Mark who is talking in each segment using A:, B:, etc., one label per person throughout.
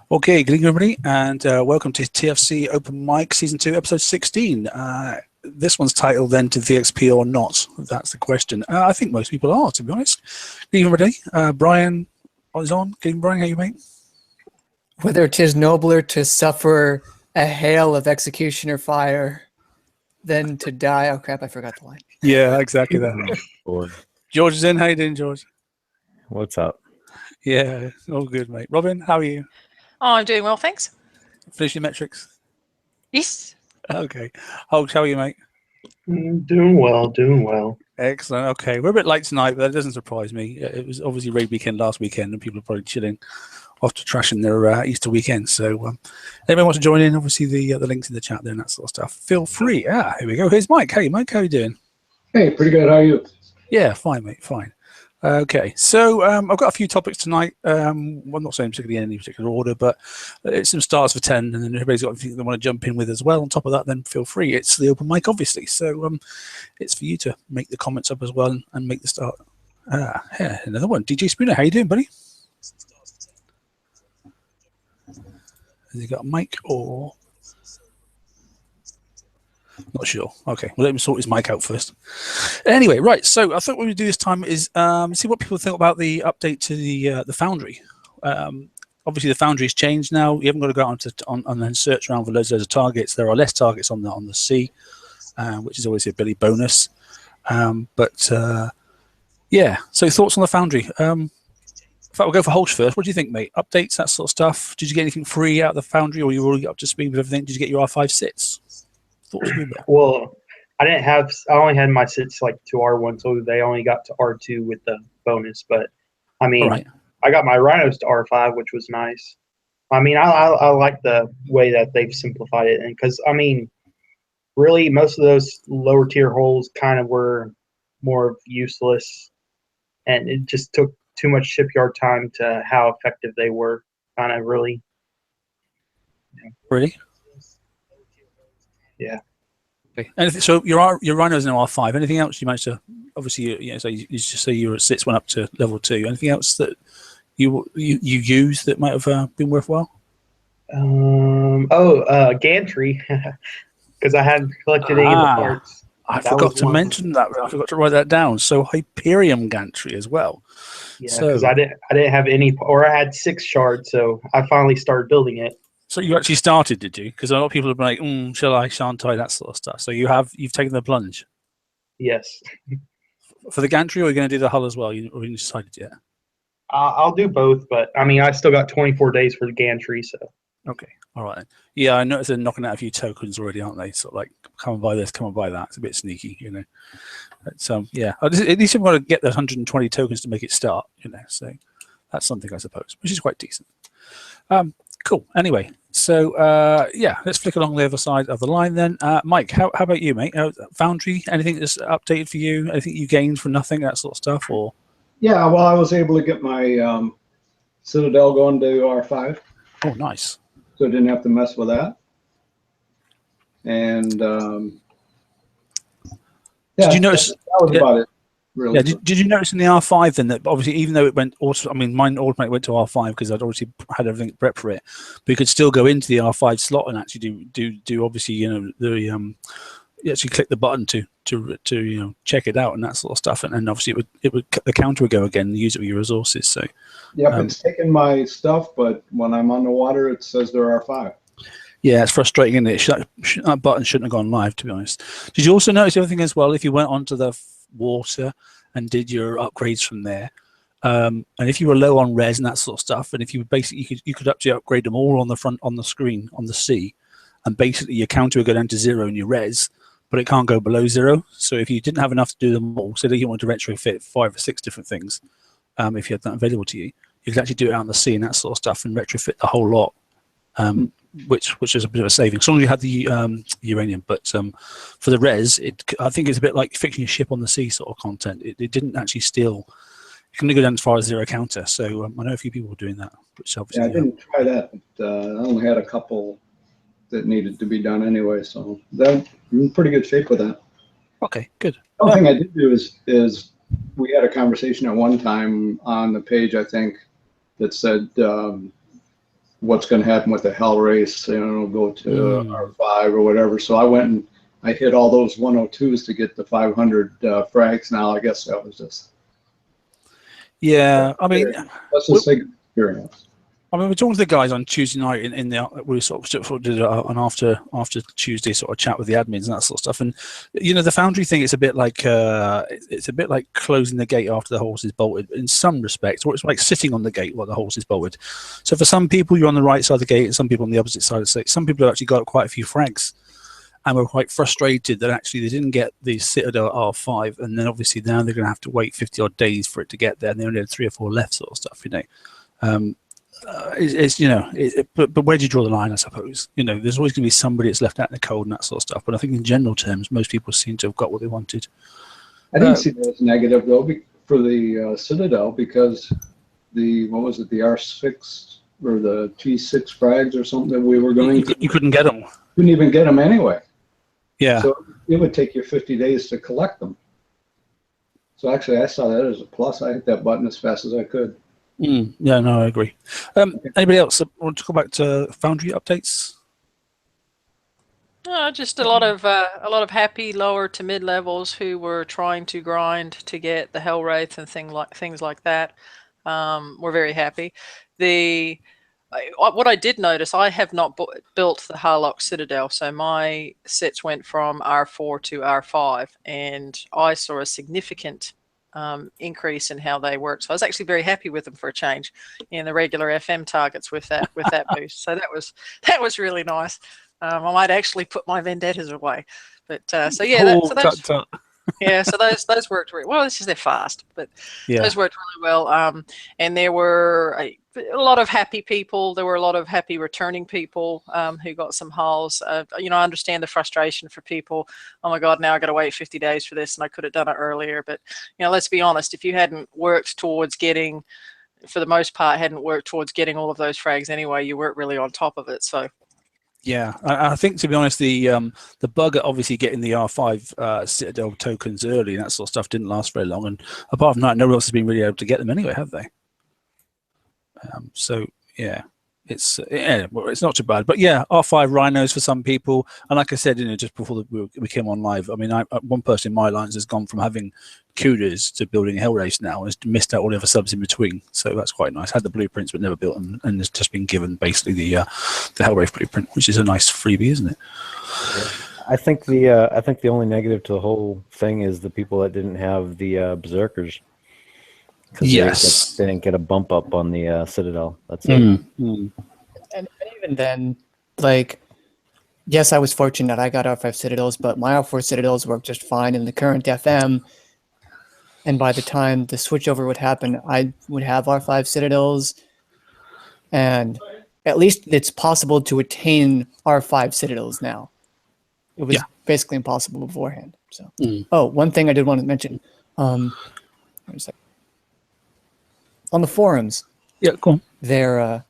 A: Okay, good evening, everybody, and welcome to TFC Open Mic Season 2, Episode 16. This one's titled then to VXP or not? That's the question. I think most people are, to be honest. Good evening, everybody. Brian is on. Good evening, Brian. How are you, mate?
B: Whether 'tis nobler to suffer a hail of executioner fire than to die. Oh, crap, I forgot the line.
A: Yeah, exactly that.
C: Boy.
A: George is in. How you doing, George?
C: What's up?
A: Yeah, all good, mate. Robin, how are you?
D: Oh, I'm doing well, thanks.
A: Finishing metrics?
D: Yes.
A: Okay. Hulk, how are you, mate?
E: Doing well.
A: Excellent. Okay, we're a bit late tonight, but that doesn't surprise me. It was obviously raid weekend last weekend, and people are probably chilling after trashing their Easter weekend. So, anyone wants to join in? Obviously, the links in the chat there and that sort of stuff. Feel free. Here we go. Here's Mike. Hey, Mike, how are you doing?
F: Hey, pretty good. How are you?
A: Yeah, fine, mate. Fine. Okay, so I've got a few topics tonight. Well, I'm not saying particularly in any particular order, but it's some starts for 10, and then everybody's got anything they want to jump in with as well. On top of that, then feel free. It's the open mic, obviously, so it's for you to make the comments up as well and make the start. Yeah, another one. DJ Spooner, how you doing, buddy? Has he got a mic or? Not sure. Okay, well, let me sort his mic out first. Anyway, right. So I thought what we'd do this time is see what people think about the update to the Foundry. Obviously, the Foundry's changed now. You haven't got to go out on and search around for loads of targets. There are less targets on the sea, which is always a Billy bonus. Yeah. So thoughts on the Foundry? In fact, we'll go for Holsh first. What do you think, mate? Updates, that sort of stuff. Did you get anything free out of the Foundry, or you already up to speed with everything? Did you get your R5 sits?
E: Well, I only had my sits like to R1, so they only got to R2 with the bonus. But I mean,
A: right.
E: I got my rhinos to R5, which was nice. I mean, I like the way that they've simplified it, and because I mean, really, most of those lower tier holes kind of were more useless, and it just took too much shipyard time to how effective they were. Kind of really.
A: Really?
E: Yeah.
A: Okay. Anything, so your rhinos now R5. Anything else you managed to? Obviously, so you just say your sits went up to level 2. Anything else that you used that might have been worthwhile?
E: Gantry, because I hadn't collected any of the parts.
A: I forgot to mention that. I forgot to write that down. So Hyperion Gantry as well.
E: Yeah, because I didn't have any, or I had 6 shards, so I finally started building it.
A: So you actually started, did you? Because a lot of people have been like, shall I, shan't I, that sort of stuff. So you've taken the plunge.
E: Yes.
A: For the gantry, or are you going to do the hull as well? Or you haven't decided yet?
E: I'll do both, but I mean, I still got 24 days for the gantry, so.
A: Okay, all right. Yeah, I noticed they're knocking out a few tokens already, aren't they? Sort of like, come and buy this, come and buy that. It's a bit sneaky, you know. But, yeah, at least you've got to get the 120 tokens to make it start, you know. So that's something, I suppose, which is quite decent. Cool. Anyway, so yeah, let's flick along the other side of the line then. Mike, how about you, mate? Foundry, anything that's updated for you? Anything you gained for nothing, that sort of stuff, or?
F: Yeah, well, I was able to get my Citadel going to R5.
A: Oh, nice.
F: So I didn't have to mess with that. And yeah,
A: did you notice
F: that was about it? Really.
A: Yeah, did you notice in the R5 then that obviously even though it went also, I mean, mine automatically went to R5 because I'd obviously had everything prepped for it, but you could still go into the R5 slot and actually do obviously, you know, you actually click the button to you know, check it out and that sort of stuff, and obviously the counter would go again and use it with your resources. So
F: yep, it's taking my stuff, but when I'm on the water, it says there are 5.
A: Yeah, it's frustrating, isn't it? That button shouldn't have gone live, to be honest. Did you also notice everything as well? If you went onto the water and did your upgrades from there, and if you were low on res and that sort of stuff, and if you basically you could actually upgrade them all on the front on the screen on the C, and basically your counter would go down to 0 in your res, but it can't go below 0. So if you didn't have enough to do them all, so that you wanted to retrofit 5 or 6 different things, if you had that available to you, you could actually do it out on the C and that sort of stuff and retrofit the whole lot. Which is a bit of a saving, as long as you had the uranium. But for the res, I think it's a bit like fixing a ship on the sea sort of content. It didn't actually steal. It can go down as far as 0 counter. So I know a few people were doing that. Which obviously,
F: yeah, I didn't try that. But, I only had a couple that needed to be done anyway. So I'm in pretty good shape with that.
A: Okay, good.
F: The only thing I did do is we had a conversation at one time on the page, I think, that said what's going to happen with the hell race, go to R5 or whatever. So I went and I hit all those 102s to get the 500 frags. Now I guess that was just.
A: Yeah, I mean,
F: let's just say experience.
A: I mean, we're talking to the guys on Tuesday night in the we sort of did an after Tuesday sort of chat with the admins and that sort of stuff. And the Foundry thing, it's a bit like closing the gate after the horse is bolted in some respects, or it's like sitting on the gate while the horse is bolted. So for some people, you're on the right side of the gate, and some people on the opposite side of the gate. Some people have actually got quite a few frags, and were quite frustrated that actually they didn't get the Citadel R5, and then obviously now they're going to have to wait 50 odd days for it to get there, and they only had 3 or 4 left, sort of stuff, but where do you draw the line? I suppose there's always going to be somebody that's left out in the cold and that sort of stuff. But I think in general terms, most people seem to have got what they wanted.
F: I didn't see that as negative though for the Citadel, because the R6 or the T6 frags or something that we were going to.
A: You couldn't get them.
F: Couldn't even get them anyway.
A: Yeah.
F: So it would take you 50 days to collect them. So actually, I saw that as a plus. I hit that button as fast as I could.
A: Yeah, no, I agree. Anybody else want to go back to Foundry updates?
D: Just a lot of happy lower to mid levels who were trying to grind to get the Hellwraith and things like that. We're very happy. What I did notice, I have not built the Harlock Citadel, so my sets went from R4 to R5, and I saw a significant increase in how they work. So I was actually very happy with them for a change in the regular FM targets with that boost. So that was really nice. I might actually put my vendettas away, but so yeah, yeah. So those worked really well. It's just they're fast, but those worked really well. And there were a lot of happy people. There were a lot of happy returning people who got some hulls. I understand the frustration for people. Oh my God, now I got to wait 50 days for this, and I could have done it earlier. But let's be honest. If you hadn't worked towards getting, for the most part, getting all of those frags anyway, you weren't really on top of it. So.
A: Yeah, I think, to be honest, the bug at obviously getting the R5 Citadel tokens early and that sort of stuff didn't last very long. And apart from that, no one else has been really able to get them anyway, have they? So yeah, it's not too bad. But yeah, R5 rhinos for some people. And like I said, just before we came on live, I mean, one person in my lines has gone from having Kudas to building a Hellrace now, and has missed out all the other subs in between. So that's quite nice. Had the blueprints but never built them, and has just been given basically the Hellrace blueprint, which is a nice freebie, isn't it?
C: Yeah. I think the only negative to the whole thing is the people that didn't have the Berserkers.
A: Yes,
C: they didn't get a bump up on the Citadel. That's it.
B: And even then, yes, I was fortunate I got R5 Citadels, but my R4 Citadels worked just fine in the current FM. And by the time the switchover would happen, I would have R5 Citadels. And at least it's possible to attain R5 Citadels now. It was basically impossible beforehand. So, one thing I did want to mention. On the forums,
A: cool.
B: There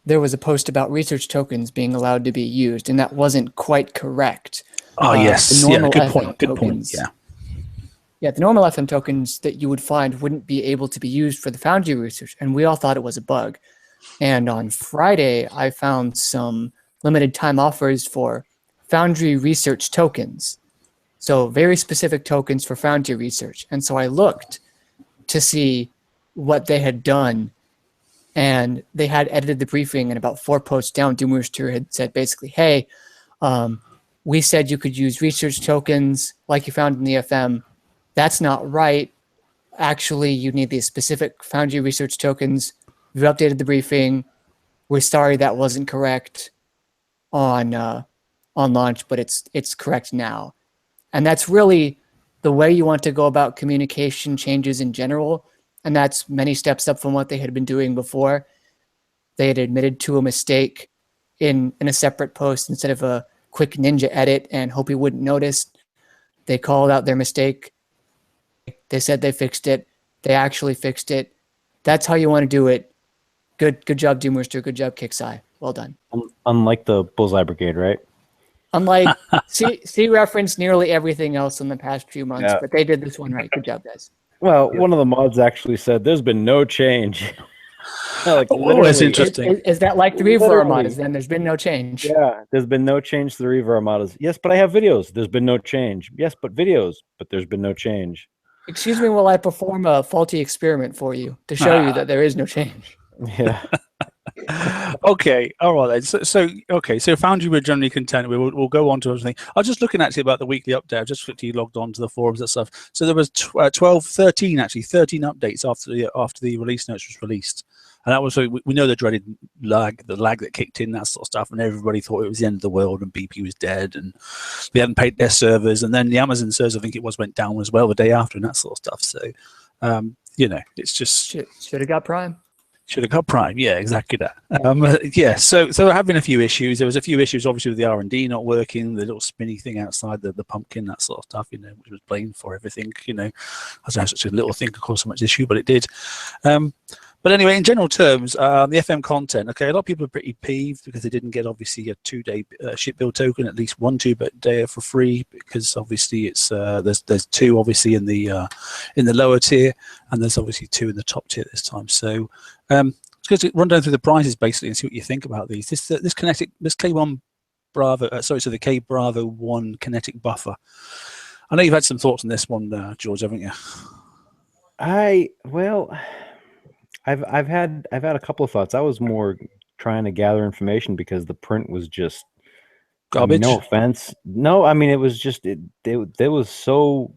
B: was a post about research tokens being allowed to be used, and that wasn't quite correct.
A: Oh, yes.
B: Good
A: point. Good point.
B: Yeah, the normal FM tokens that you would find wouldn't be able to be used for the Foundry research, and we all thought it was a bug. And on Friday, I found some limited time offers for Foundry research tokens. So very specific tokens for Foundry research. And so I looked to see what they had done, and they had edited the briefing, and about 4 posts down, Doomrooster had said basically, hey, we said you could use research tokens like you found in the FM. That's not right. Actually, you need these specific Foundry research tokens. We've updated the briefing. We're sorry that wasn't correct on launch, but it's correct now. And that's really the way you want to go about communication changes in general. And that's many steps up from what they had been doing before. They had admitted to a mistake in a separate post instead of a quick ninja edit and hope he wouldn't notice. They called out their mistake. They said they fixed it. They actually fixed it. That's how you want to do it. Good job, Doomrooster. Good job, Kixeye. Well done.
C: Unlike the Bullseye Brigade, right?
B: Unlike, see reference nearly everything else in the past few months, but they did this one right. Good job, guys.
C: Well, one of the mods actually said there's been no change. Like,
A: Oh, that's
C: literally.
A: interesting.
B: Is that like the Reaver
C: Literally.
B: Armadas? Then there's been no change.
C: Yeah, there's been no change to the Reaver Armadas. Yes, but I have videos. There's been no change. Yes, but videos. But there's been no change.
B: Excuse me while I perform a faulty experiment for you to show you that there is no change.
C: Yeah.
A: Okay, all right then. So Foundry we're generally content. We'll go on to everything. I was just looking actually about the weekly update. I just quickly logged on to the forums and stuff. So there was 13 updates after the release notes was released, and that was we know the dreaded lag that kicked in, that sort of stuff, and everybody thought it was the end of the world and BP was dead and they hadn't paid their servers, and then the Amazon servers I think it went down as well the day after and that sort of stuff. So it's just
B: should have got Prime.
A: Should have got Prime, yeah, exactly that. So there have been a few issues. There was a few issues, obviously, with the R&D not working, the little spinny thing outside the pumpkin, that sort of stuff, which was blamed for everything, I don't know, such a little thing could cause so much issue, but it did. But anyway, in general terms, the FM content, okay, a lot of people are pretty peeved because they didn't get, obviously, a 2-day ship build token, at least 1 2-day for free, because obviously it's there's 2 obviously in the lower tier, and there's obviously 2 in the top tier this time. So just to run down through the prices basically and see what you think about these. This K1 Bravo, the K Bravo 1 kinetic buffer. I know you've had some thoughts on this one, George, haven't you?
C: I've had a couple of thoughts. I was more trying to gather information because the print was just
A: garbage.
C: No offense. No, I mean it was just it was so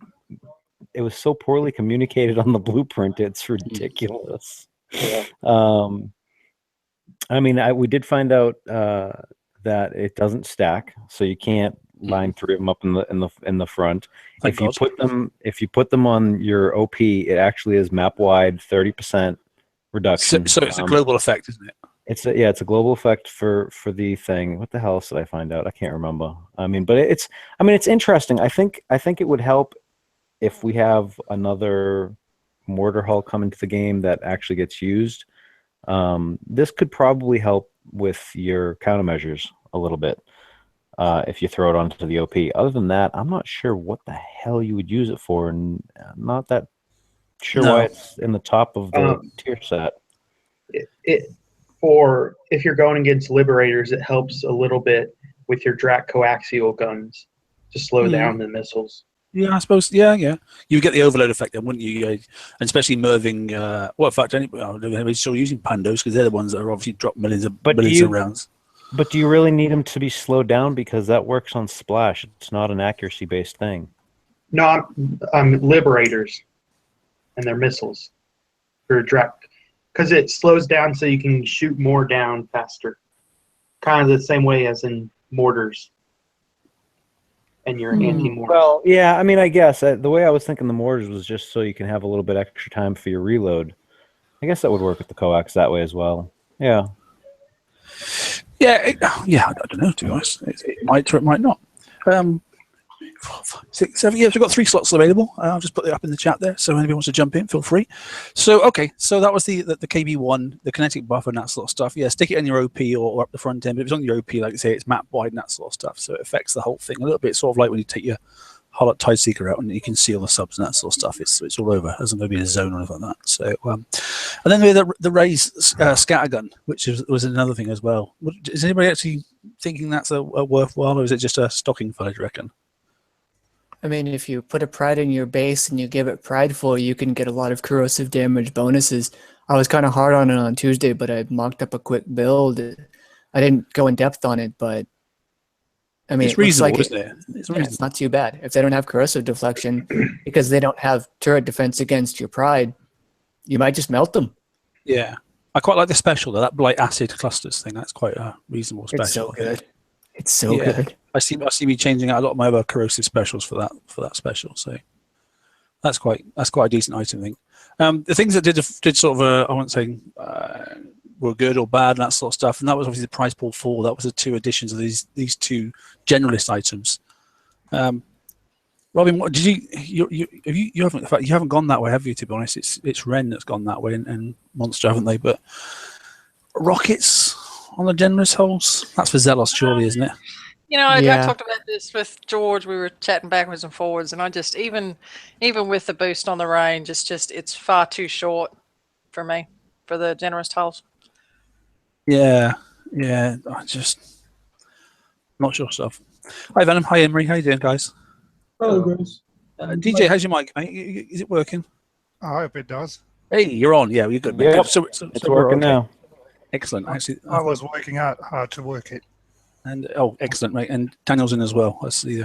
C: poorly communicated on the blueprint. It's ridiculous.
E: Yeah.
C: I mean, we did find out that it doesn't stack, so you can't line 3 of them up in the front.
A: Thank God.
C: If you put them on your OP, it actually is map wide 30% reduction.
A: So it's a global effect, isn't it?
C: It's a global effect for the thing. What the hell else did I find out? I can't remember. I mean, but it's interesting. I think it would help if we have another mortar hull come into the game that actually gets used. This could probably help with your countermeasures a little bit if you throw it onto the OP. Other than that, I'm not sure what the hell you would use it for, and I'm not that sure why it's in the top of the tier set.
E: For if you're going against Liberators, it helps a little bit with your Drak coaxial guns to slow down the missiles.
A: Yeah, I suppose. Yeah. You get the overload effect then, wouldn't you? And especially Merving. In fact, anybody's still using Pandos because they're the ones that are obviously drop millions of rounds.
C: But do you really need them to be slowed down? Because that works on splash. It's not an accuracy-based thing.
E: No, I'm Liberators and their missiles for Drak. Because it slows down so you can shoot more down faster. Kind of the same way as in mortars. And your anti-mortars.
C: Well, yeah, I mean, I guess the way I was thinking the mortars was just so you can have a little bit extra time for your reload. I guess that would work with the coax that way as well. Yeah.
A: Yeah, I don't know, to be honest. It might or it might not. 4, 5, 6, 7. Yes, we've got 3 slots available. I'll just put it up in the chat there, so anybody wants to jump in, feel free. So, okay, so that was the KB1, the kinetic buffer and that sort of stuff. Yeah, stick it in your OP or up the front end. But if it's on your OP, like I say, it's map wide and that sort of stuff. So it affects the whole thing a little bit, sort of like when you take your Hollow Tide Seeker out and you can see all the subs and that sort of stuff. It's all over. It doesn't going to be a zone or anything like that. So, and then we had the Rays scattergun, which was another thing as well. Is anybody actually thinking that's a worthwhile, or is it just a stocking fill, do you reckon?
B: I mean, if you put a Pride in your base and you give it Prideful, you can get a lot of corrosive damage bonuses. I was kind of hard on it on Tuesday, but I mocked up a quick build. I didn't go in depth on it, but I mean,
A: it's reasonable,
B: like
A: isn't it?
B: It's not too bad. If they don't have corrosive deflection, because they don't have turret defense against your Pride, you might just melt them.
A: Yeah. I quite like the special, though, that Blight Acid Clusters thing. That's quite a reasonable special.
B: It's so good. It's so good.
A: I see me changing out a lot of my other corrosive specials for that special. So that's quite a decent item, I think. The things that did sort of I won't say were good or bad and that sort of stuff, and that was obviously the prize pool 4. That was the 2 additions of these 2 generalist items. Robin, what did you haven't, in fact, you haven't gone that way, have you? To be honest, it's Ren that's gone that way and Monster, haven't they? But rockets on the generalist holes, that's for Zelos, surely, isn't it?
D: I talked about this with George. We were chatting backwards and forwards, and I just even with the boost on the range, it's far too short for me. for the generous tiles.
A: Yeah, I just not sure stuff. Hi Venom, hi Emery, how you doing, guys?
G: Hello, guys.
A: DJ, how's your mic, mate? Is it working?
H: I hope it does.
A: Hey, you're on. Yeah, you're good, mate.
C: Yep,
A: So
C: it's working now.
A: Excellent. Actually,
H: I was working out how to work it.
A: and excellent, mate. And Daniel's in as well. I see.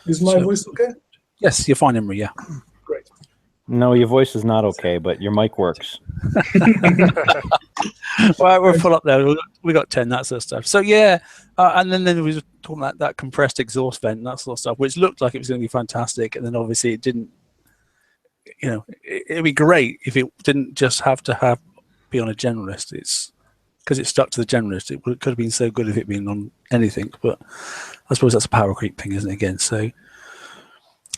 G: Is my voice okay?
A: Yes, you're fine, Emery. Yeah.
G: Great.
C: No, your voice is not okay, but your mic works.
A: Well, we're full up there. We got 10, that sort of stuff. So yeah, and then we were talking about that compressed exhaust vent and that sort of stuff, which looked like it was going to be fantastic, and then obviously it didn't. You know, it'd be great if it didn't just have to be on a generalist. It's because it stuck to the generalist. It could have been so good if it'd been on anything, but I suppose that's a power creep thing, isn't it? Again, so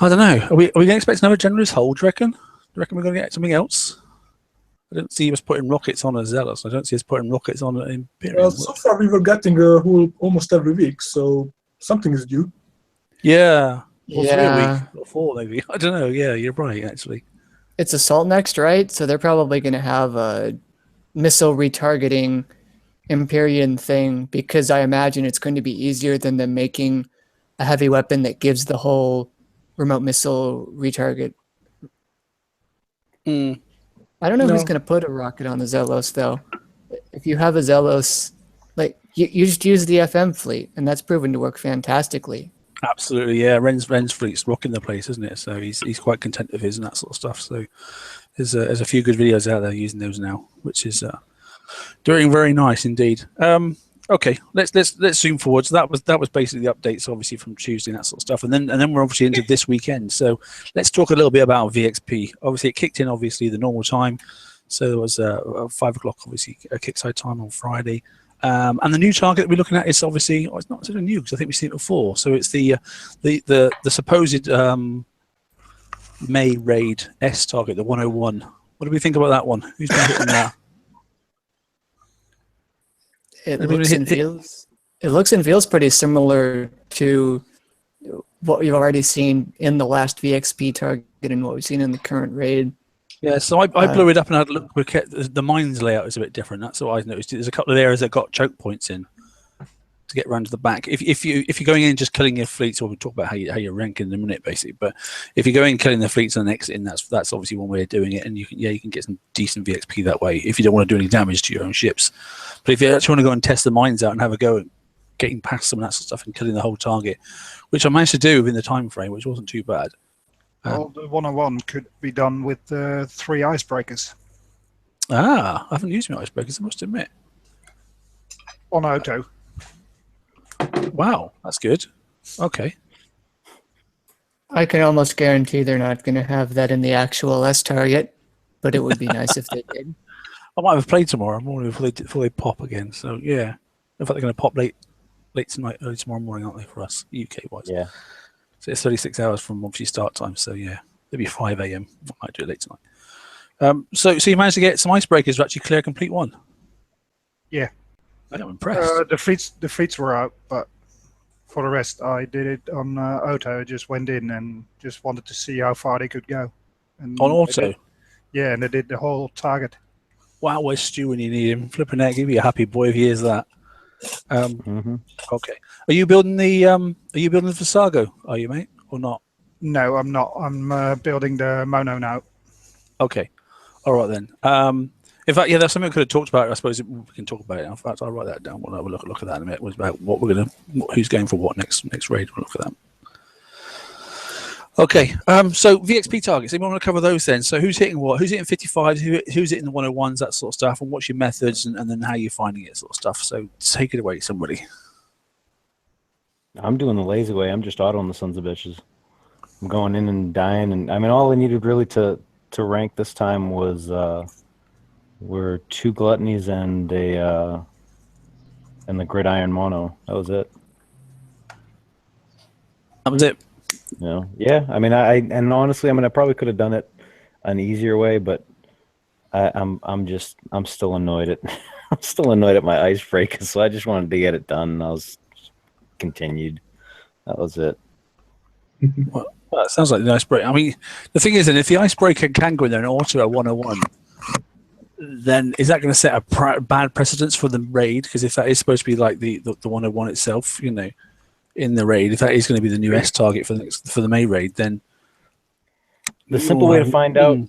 A: I don't know. Are we going to expect another generalist hold? Do you reckon? Do you reckon we're going to get something else? I don't see us putting rockets on a Zealous. I don't see us putting rockets on an Imperium.
G: Well, so far we were getting a hull almost every week, so something is due.
A: Yeah. Or 3 a
B: Yeah.
A: week, or 4 maybe. I don't know. Yeah, you're right, actually.
B: It's Assault next, right? So they're probably going to have a missile retargeting Empyrean thing, because I imagine it's going to be easier than them making a heavy weapon that gives the whole remote missile retarget.
A: Mm.
B: I don't know who's
G: No.
B: going to put a rocket on the Zealous, though. If you have a Zealous, like you just use the FM fleet, and that's proven to work fantastically.
A: Absolutely, yeah. Ren's fleet's rocking the place, isn't it? So he's quite content with his and that sort of stuff. So there's a few good videos out there using those now, which is doing very nice indeed. Okay, let's zoom forward. So that was basically the updates, obviously from Tuesday and that sort of stuff, and then we're obviously into this weekend. So let's talk a little bit about VXP. Obviously, it kicked in obviously the normal time. So there was 5 o'clock, obviously a kickside time on Friday. And the new target that we're looking at is obviously, it's not sort of new because I think we've seen it before. So it's the supposed May raid S target, the 101. What do we think about that one? Who's been hitting that?
B: It looks and feels pretty similar to what we've already seen in the last VXP target and what we've seen in the current raid.
A: Yeah, so I blew it up and had a look. The mines layout is a bit different. That's what I noticed. There's a couple of areas that got choke points in to get round to the back. If you're going in and just killing your fleets, or we'll talk about how you're ranking in a minute, basically. But if you're going and killing the fleets and then exiting, that's obviously one way of doing it. And you can get some decent VXP that way if you don't want to do any damage to your own ships. But if you actually want to go and test the mines out and have a go at getting past some of that sort of stuff and killing the whole target, which I managed to do within the time frame, which wasn't too bad.
H: Well, the 101 could be done with 3 icebreakers
A: I haven't used my icebreakers, I must admit.
H: on auto.
A: Wow, that's good. Okay.
B: I can almost guarantee they're not going to have that in the actual S target, but it would be nice if they did.
A: I might have played tomorrow morning before they pop again. So yeah, in fact they're going to pop late tonight, early tomorrow morning, aren't they, for us UK wise?
C: Yeah.
A: So it's 36 hours from obviously start time. So yeah, it'll be 5 a.m. I might do it late tonight. So you managed to get some icebreakers to actually clear a complete one.
H: Yeah.
A: I'm impressed.
H: The fleets were out, but for the rest, I did it on auto. I just went in and just wanted to see how far they could go. And
A: On auto.
H: Yeah, and they did the whole target.
A: Wow, where's Stu when you need him? Flipping out, give me a happy boy if he hears that. Okay. Are you building the Visago? Are you, mate, or not?
H: No, I'm not. I'm building the Mono now.
A: Okay. All right then. In fact, yeah, that's something we could have talked about. I suppose we can talk about it. In fact, I'll write that down. We'll have a look at that in a minute. It was about what we're who's going for what next raid. We'll look at that. Okay. So VXP targets. Anyone want to cover those then? So who's hitting what? Who's hitting 55s? Who's hitting the 101s? That sort of stuff. And what's your methods and then how you're finding it, sort of stuff. So take it away, somebody.
C: I'm doing the lazy way. I'm just autoing the sons of bitches. I'm going in and dying, and I mean, all I needed really to rank this time was were 2 gluttonies and the gridiron mono. That was it.
A: That was it.
C: You know? Yeah. I mean, and honestly, I mean, I probably could have done it an easier way, but I'm still annoyed at I'm still annoyed at my icebreakers, so I just wanted to get it done. And I was continued. That was it.
A: Well, that sounds like the icebreaker. I mean, the thing is, that if the icebreaker can go in there and auto a 101, then is that going to set a bad precedence for the raid? Because if that is supposed to be like the 101 itself, you know, in the raid, if that is going to be the new S target for the May raid, then
C: the simple way to find out.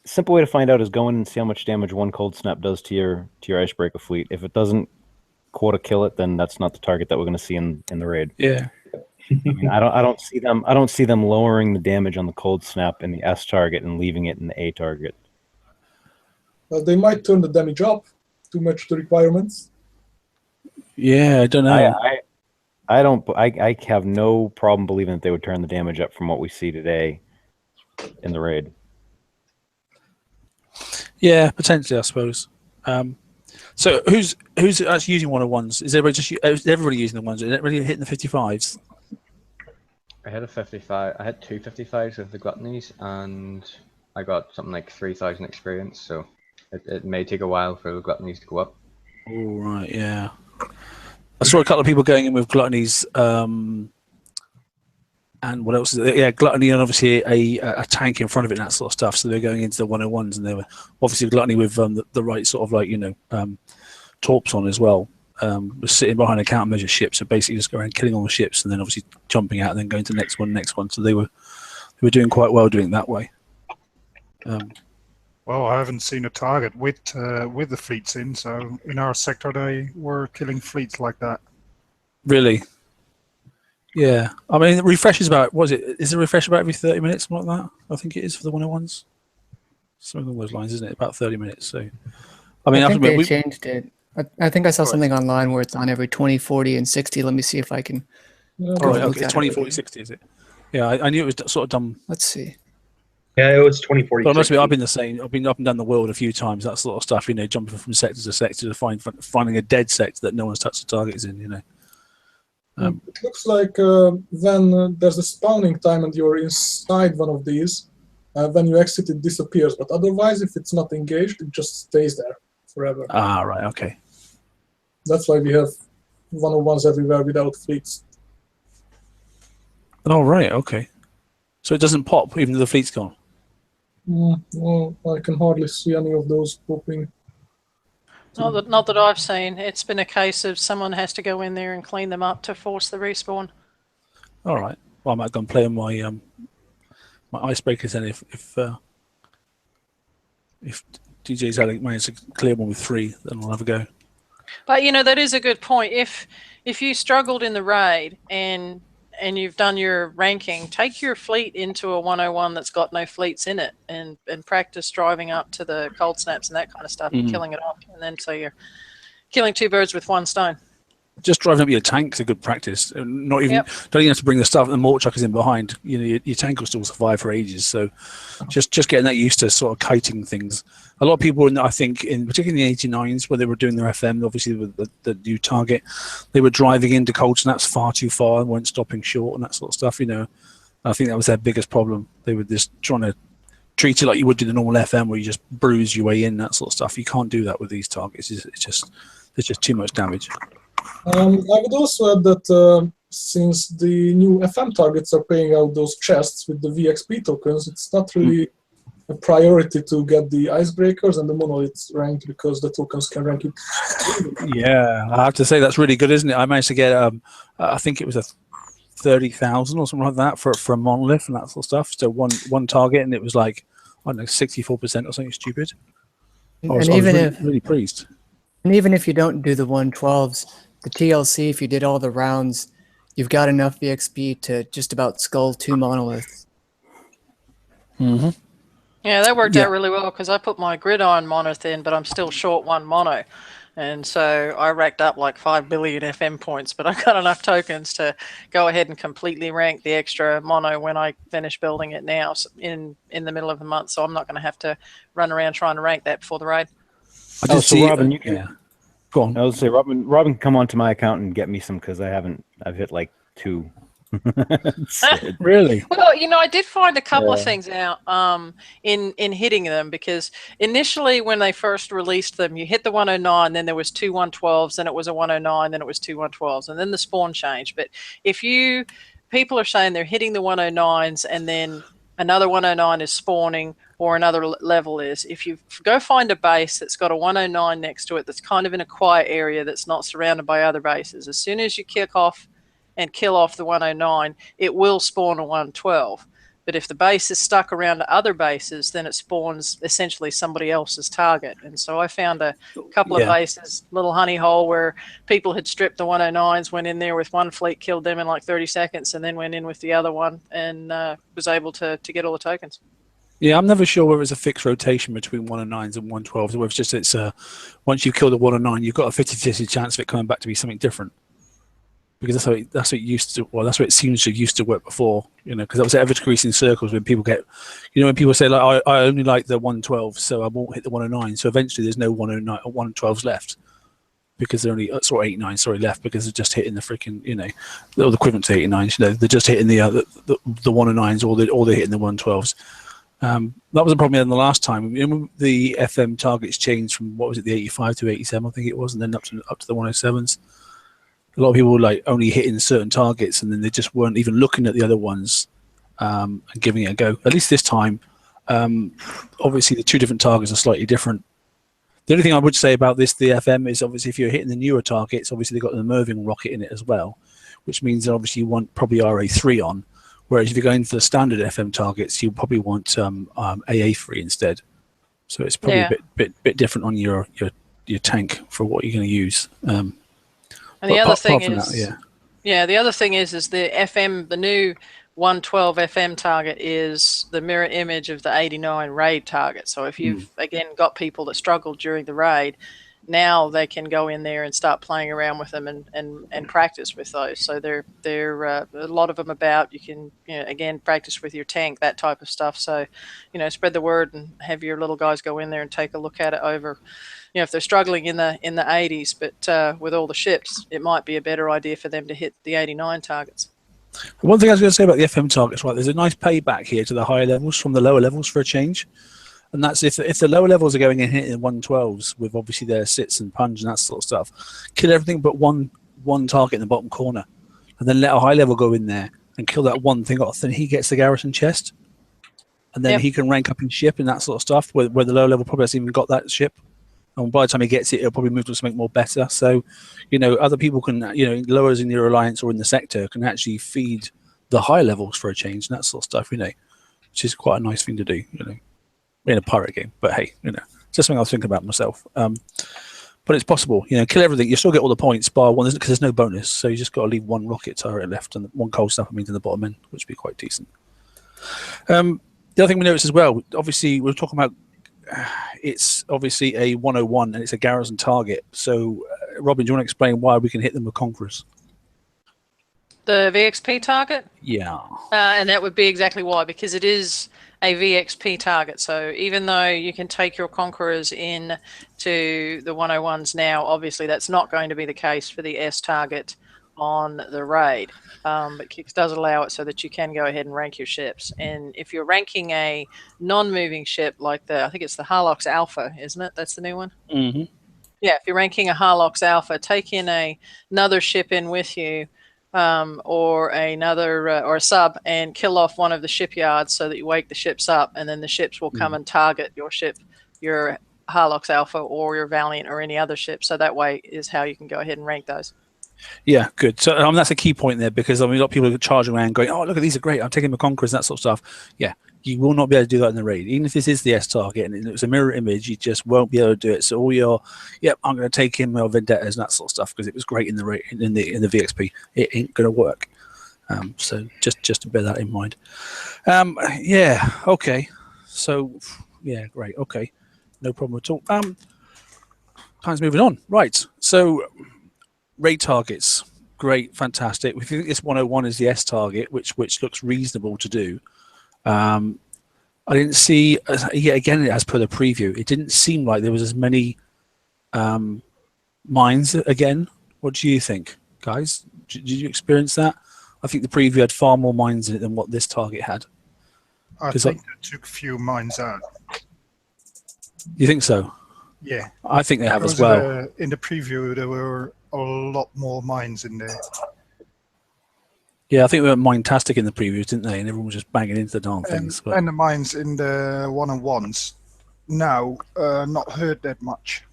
C: Simple way to find out is go in and see how much damage one cold snap does to your icebreaker fleet. If it doesn't quota kill it, then that's not the target that we're going to see in the raid.
A: Yeah.
C: I mean, I don't see them lowering the damage on the cold snap in the S target and leaving it in the A target.
G: Well, they might turn the damage up to match the requirements.
A: Yeah, I don't know.
C: I have no problem believing that they would turn the damage up from what we see today in the raid.
A: Yeah, potentially, I suppose. So who's actually using 101s? Is everybody using the ones? Is everybody hitting the 55s?
I: I had a 55. I had two 55s with the gluttonies, and I got something like 3,000 experience. So it may take a while for the gluttonies to go up.
A: Oh right, yeah. I saw a couple of people going in with gluttonies. And what else is it? Yeah, gluttony and obviously a tank in front of it and that sort of stuff. So they're going into the 101s, and they were obviously gluttony with the right sort of like, you know, torps on as well. Was sitting behind a countermeasure ship, so basically just going around killing all the ships and then obviously jumping out and then going to the next one. So they were doing quite well doing it that way.
H: Well, I haven't seen a target with the fleets in. So in our sector, they were killing fleets like that.
A: Really? Yeah, I mean, it refreshes about, is it refresh about every 30 minutes, something like that? I think it is for the 101s. Something along those lines, isn't it? About 30 minutes. So, I mean,
B: I think they changed it. I think I saw something online where it's on every 20, 40, and 60. Let me see if I can.
A: All right, okay, it's 20, 40, 60, is it? Yeah, I knew it was sort of dumb.
B: Let's see.
E: Yeah, it was 20, 40,
A: But I must
E: 60.
A: admit, I've been the same. I've been up and down the world a few times, that sort of stuff, you know, jumping from sector to sector to finding a dead sector that no one's touched the targets in, you know.
G: It looks like when there's a spawning time and you're inside one of these, when you exit it disappears, but otherwise if it's not engaged it just stays there forever.
A: Ah, right, okay.
G: That's why we have 101s everywhere without fleets.
A: Oh, right, okay. So it doesn't pop even though the fleet's gone?
G: Well, I can hardly see any of those popping.
D: Not that I've seen. It's been a case of someone has to go in there and clean them up to force the respawn.
A: All right. Well, I might go and play on my my icebreakers then if DJ's Alec managed to clear one with 3, then I'll have a go.
D: But you know, that is a good point. If you struggled in the raid and you've done your ranking, take your fleet into a 101 that's got no fleets in it and practice driving up to the cold snaps and that kind of stuff and killing it off. And then so you're killing 2 birds with 1 stone.
A: Just driving up your tank's a good practice. Not even don't even have to bring the stuff. The mortar truck is in behind. You know, your tank will still survive for ages. So, just getting that used to sort of kiting things. A lot of people, I think, particularly in the 89s, where they were doing their FM, obviously with the new target, they were driving into cold snaps far too far and weren't stopping short and that sort of stuff. You know, I think that was their biggest problem. They were just trying to treat it like you would do the normal FM, where you just bruise your way in, that sort of stuff. You can't do that with these targets. There's just too much damage.
G: I would also add that since the new FM targets are paying out those chests with the VXP tokens, it's not really a priority to get the icebreakers and the monoliths ranked because the tokens can rank it.
A: Yeah, I have to say that's really good, isn't it? I managed to get, I think it was a 30,000 or something like that for a monolith and that sort of stuff. So one target, and it was like, I don't know, 64% or something stupid. I was really pleased.
B: And even if you don't do the 112s, the TLC, if you did all the rounds, you've got enough VXP to just about skull 2 monoliths.
A: Mm-hmm.
D: Yeah, that worked out really well because I put my gridiron monolith in, but I'm still short 1 mono. And so I racked up like 5 billion FM points, but I got enough tokens to go ahead and completely rank the extra mono when I finish building it now in the middle of the month. So I'm not going to have to run around trying to rank that before the raid.
C: So Robin, you can...
A: Yeah. Go on.
C: I was say Robin can come onto my account and get me some because I've hit like 2.
A: Really?
D: Well, you know, I did find a couple of things out in hitting them, because initially when they first released them, you hit the 109, then there was 2 112s, then it was a 109, then it was 2 112s, and then the spawn changed. But people are saying they're hitting the 109s and then another 109 is spawning, or another level is, if you go find a base that's got a 109 next to it that's kind of in a quiet area that's not surrounded by other bases, as soon as you kick off and kill off the 109, it will spawn a 112. But if the base is stuck around to other bases, then it spawns essentially somebody else's target. And so I found a couple of bases, little honey hole, where people had stripped the 109s, went in there with one fleet, killed them in like 30 seconds, and then went in with the other one and was able to get all the tokens.
A: Yeah, I'm never sure whether it's a fixed rotation between 109s and 112s, or whether it's just once you kill the 109, you've got a 50-50 chance of it coming back to be something different. Because that's what it used to. Well, that's what it seems to used to work before. Because that was ever decreasing circles when people get, when people say like I only like the 112, so I won't hit the 109. So eventually there's no 109 or 112s left, because they're only 89 left, because they're just hitting the freaking the equivalent to 89s. They're just hitting the 109s, or they're hitting the 112s. That was a problem in the last time. The FM targets changed from, what was it, the 85 to 87, I think it was, and then up to the 107s. A lot of people were like only hitting certain targets, and then they just weren't even looking at the other ones and giving it a go. At least this time, obviously the two different targets are slightly different. The only thing I would say about the FM, is obviously if you're hitting the newer targets, obviously they've got the Merving rocket in it as well, which means that obviously you want probably RA3 on. Whereas if you're going for the standard FM targets, you probably want AA3 instead. So it's probably a bit different on your tank for what you're going to use.
D: And the other thing is, the other thing is the FM, the new 112 FM target is the mirror image of the 89 raid target. So if you've again got people that struggled during the raid, now they can go in there and start playing around with them and practice with those. So they're a lot of them about. You can again practice with your tank, that type of stuff. So spread the word and have your little guys go in there and take a look at it over. If they're struggling in the 80s, but with all the ships, it might be a better idea for them to hit the 89 targets.
A: One thing I was going to say about the FM targets, right? There's a nice payback here to the higher levels from the lower levels for a change. And that's if the lower levels are going and hitting 112s with obviously their sits and punch and that sort of stuff, kill everything but one target in the bottom corner, and then let a high level go in there and kill that one thing off. Then he gets the garrison chest, and then he can rank up in ship and that sort of stuff. Where the lower level probably hasn't even got that ship, and by the time he gets it, it'll probably move to something more better. So, other people can, lowers in your alliance or in the sector can actually feed the high levels for a change and that sort of stuff. Which is quite a nice thing to do. In a pirate game, but hey, just something I was thinking about myself. But it's possible, kill everything. You still get all the points, bar one, because there's no bonus. So you just got to leave one rocket turret left and one cold snapper means in the bottom end, which would be quite decent. The other thing we noticed as well, obviously, we're talking about it's obviously a 101 and it's a garrison target. So, Robin, do you want to explain why we can hit them with Conquerors?
D: The VXP target?
A: Yeah.
D: And that would be exactly why, because it is a VXP target. So even though you can take your Conquerors in to the 101s now, obviously that's not going to be the case for the S target on the raid. But Kix does allow it so that you can go ahead and rank your ships. And if you're ranking a non-moving ship like I think it's the Harlox Alpha, isn't it? That's the new one?
A: Mm-hmm.
D: Yeah, if you're ranking a Harlox Alpha, take in another ship in with you, or a sub, and kill off one of the shipyards so that you wake the ships up, and then the ships will come and target your ship, your Harlox Alpha or your Valiant or any other ship. So that way is how you can go ahead and rank those.
A: Yeah, good. So that's a key point there, because a lot of people are charging around going, oh, look, these are great, I'm taking my Conquerors and that sort of stuff. Yeah, you will not be able to do that in the raid. Even if this is the S target and it's a mirror image, you just won't be able to do it. So all I'm going to take in my Vendettas and that sort of stuff because it was great in the VXP. It ain't going to work. So just to bear that in mind. Yeah, okay. So, yeah, great. Okay, no problem at all. Time's moving on. Right, so raid targets. Great, fantastic. If you think this 101 is the S target, which looks reasonable to do, I didn't see, yet again, as per the preview, it didn't seem like there was as many mines again. What do you think, guys? Did you experience that? I think the preview had far more mines in it than what this target had.
H: I think they took a few mines out.
A: You think so?
H: Yeah.
A: I think they have as well.
H: In the preview, there were a lot more mines in there.
A: Yeah, I think we were Mine-tastic in the previews, didn't they? And everyone was just banging into the darn things. But
H: And the mines in the one-on-ones now not hurt that much.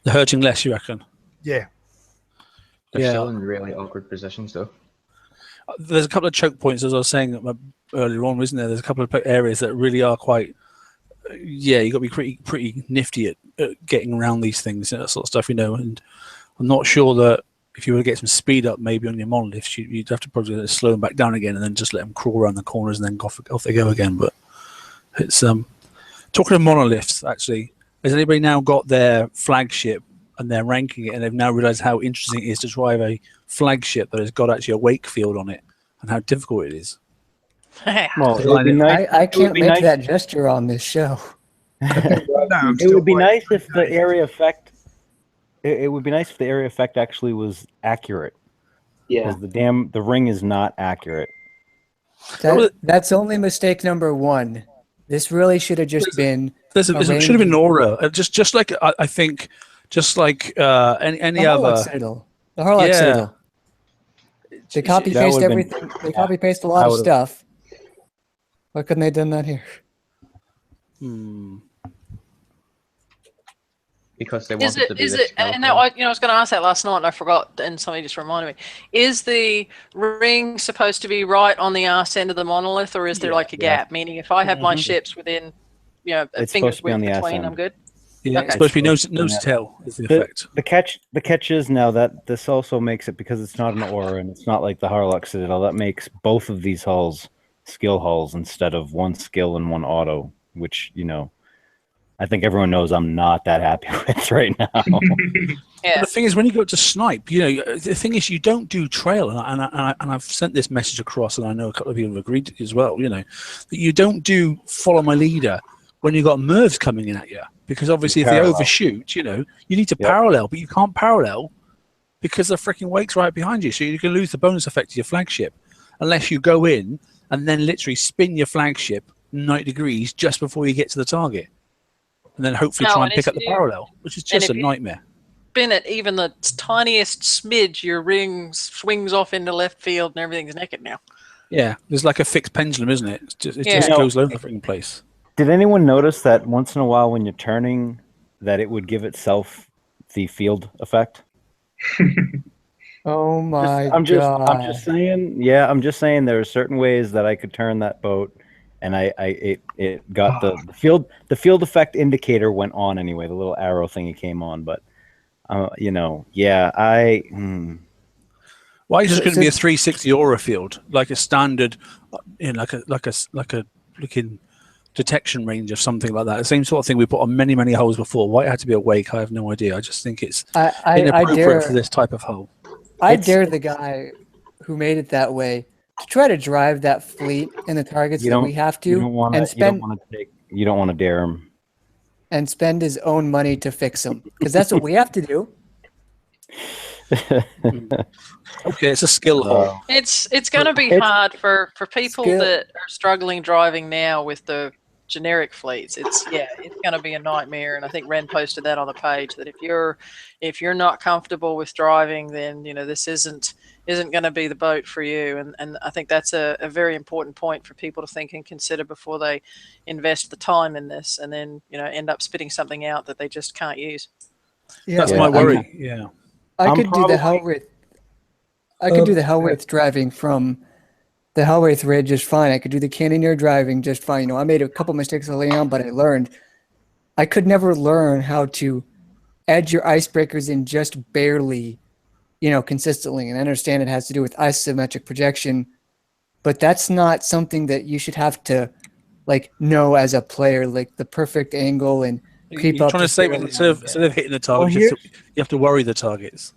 A: they're hurting less, you reckon?
H: Yeah.
I: They're
A: Yeah.
I: still in really awkward positions though.
A: There's a couple of choke points, as I was saying earlier on, isn't there? There's a couple of areas that really are quite. Yeah, you got to be pretty nifty at getting around these things and that sort of stuff, And I'm not sure that if you were to get some speed up, maybe on your monoliths, you'd have to probably slow them back down again and then just let them crawl around the corners and then off they go again. But it's talking of monoliths. Actually, has anybody now got their flagship and they're ranking it, and they've now realised how interesting it is to drive a flagship that has got actually a wake field on it and how difficult it is?
C: Well, it would be nice.
B: I can't make
C: nice.
B: that gesture on this show.
C: It would be nice if the area effect. It would be nice if the area effect actually was accurate.
E: Yeah.
C: Because the ring is not accurate.
B: That's only mistake number one. This really should have just been.
A: It should have been Aura. Just like I think, just like any other.
B: Citadel. The Harlock Citadel. They copy paste everything. They copy paste a lot of stuff. Why couldn't they have done that here?
I: Because they wanted to be
D: and I was going to ask that last night and I forgot, and somebody just reminded me. Is the ring supposed to be right on the arse end of the monolith, or is there like a gap? Meaning, if I have my ships within, a
C: It's
D: finger's
C: supposed to be on
D: width
C: the arse
D: between,
C: end.
D: I'm good.
A: Yeah, it's supposed to be nose to tail is the effect.
C: The catch is now that this also makes it, because it's not an Aura and it's not like the Harlock Citadel, that makes both of these hulls skill hulls instead of one skill and one auto, which I think everyone knows I'm not that happy with right now.
A: Yeah. The thing is, when you go to snipe, the thing is, you don't do trail, and I've sent this message across, and I know a couple of people have agreed as well. That you don't do follow my leader when you've got Mervs coming in at you, because obviously if they overshoot, you need to parallel, but you can't parallel because the freaking wake's right behind you, so you can lose the bonus effect of your flagship unless you go in and then literally spin your flagship 90 degrees just before you get to the target. And then hopefully try and pick up the parallel, which is just a nightmare.
D: Spin it even the tiniest smidge, your ring swings off into left field and everything's naked now.
A: Yeah, there's like a fixed pendulum, isn't it? It just goes all over the freaking place.
C: Did anyone notice that once in a while when you're turning, that it would give itself the field effect?
B: Oh my
C: I'm
B: god!
C: I'm just saying. Yeah, I'm just saying there are certain ways that I could turn that boat. And it got the field effect indicator went on anyway. The little arrow thingy came on, but Why is it going to be a 360 aura field, like a standard, like a looking detection range of something like that? The same sort of thing we put on many hulls before. Why it had to be a wake, I have no idea. I just think it's inappropriate for this type of hull.
B: I dare the guy who made it that way to try to drive that fleet and the targets that we have to,
C: you don't want to dare him
B: and spend his own money to fix them, because that's what we have to do.
A: Okay, it's a skill hole.
D: It's going to be hard for people that are struggling driving now with the generic fleets. It's going to be a nightmare, and I think Ren posted that on the page, that if you're not comfortable with driving, then this isn't going to be the boat for you. And I think that's a very important point for people to think and consider before they invest the time in this, and then end up spitting something out that they just can't use.
B: Yeah,
A: that's my worry.
B: I could do the Hellwraith. I could do the Hellwraith driving from the Hellwraith Ridge just fine. I could do the Cannoneer driving just fine. I made a couple mistakes early on, but I learned. I could never learn how to edge your icebreakers in just barely, consistently. And I understand it has to do with isometric projection, but that's not something that you should have to know as a player, like the perfect angle and creep up.
A: You're trying to say instead of hitting the target, you have to worry the targets.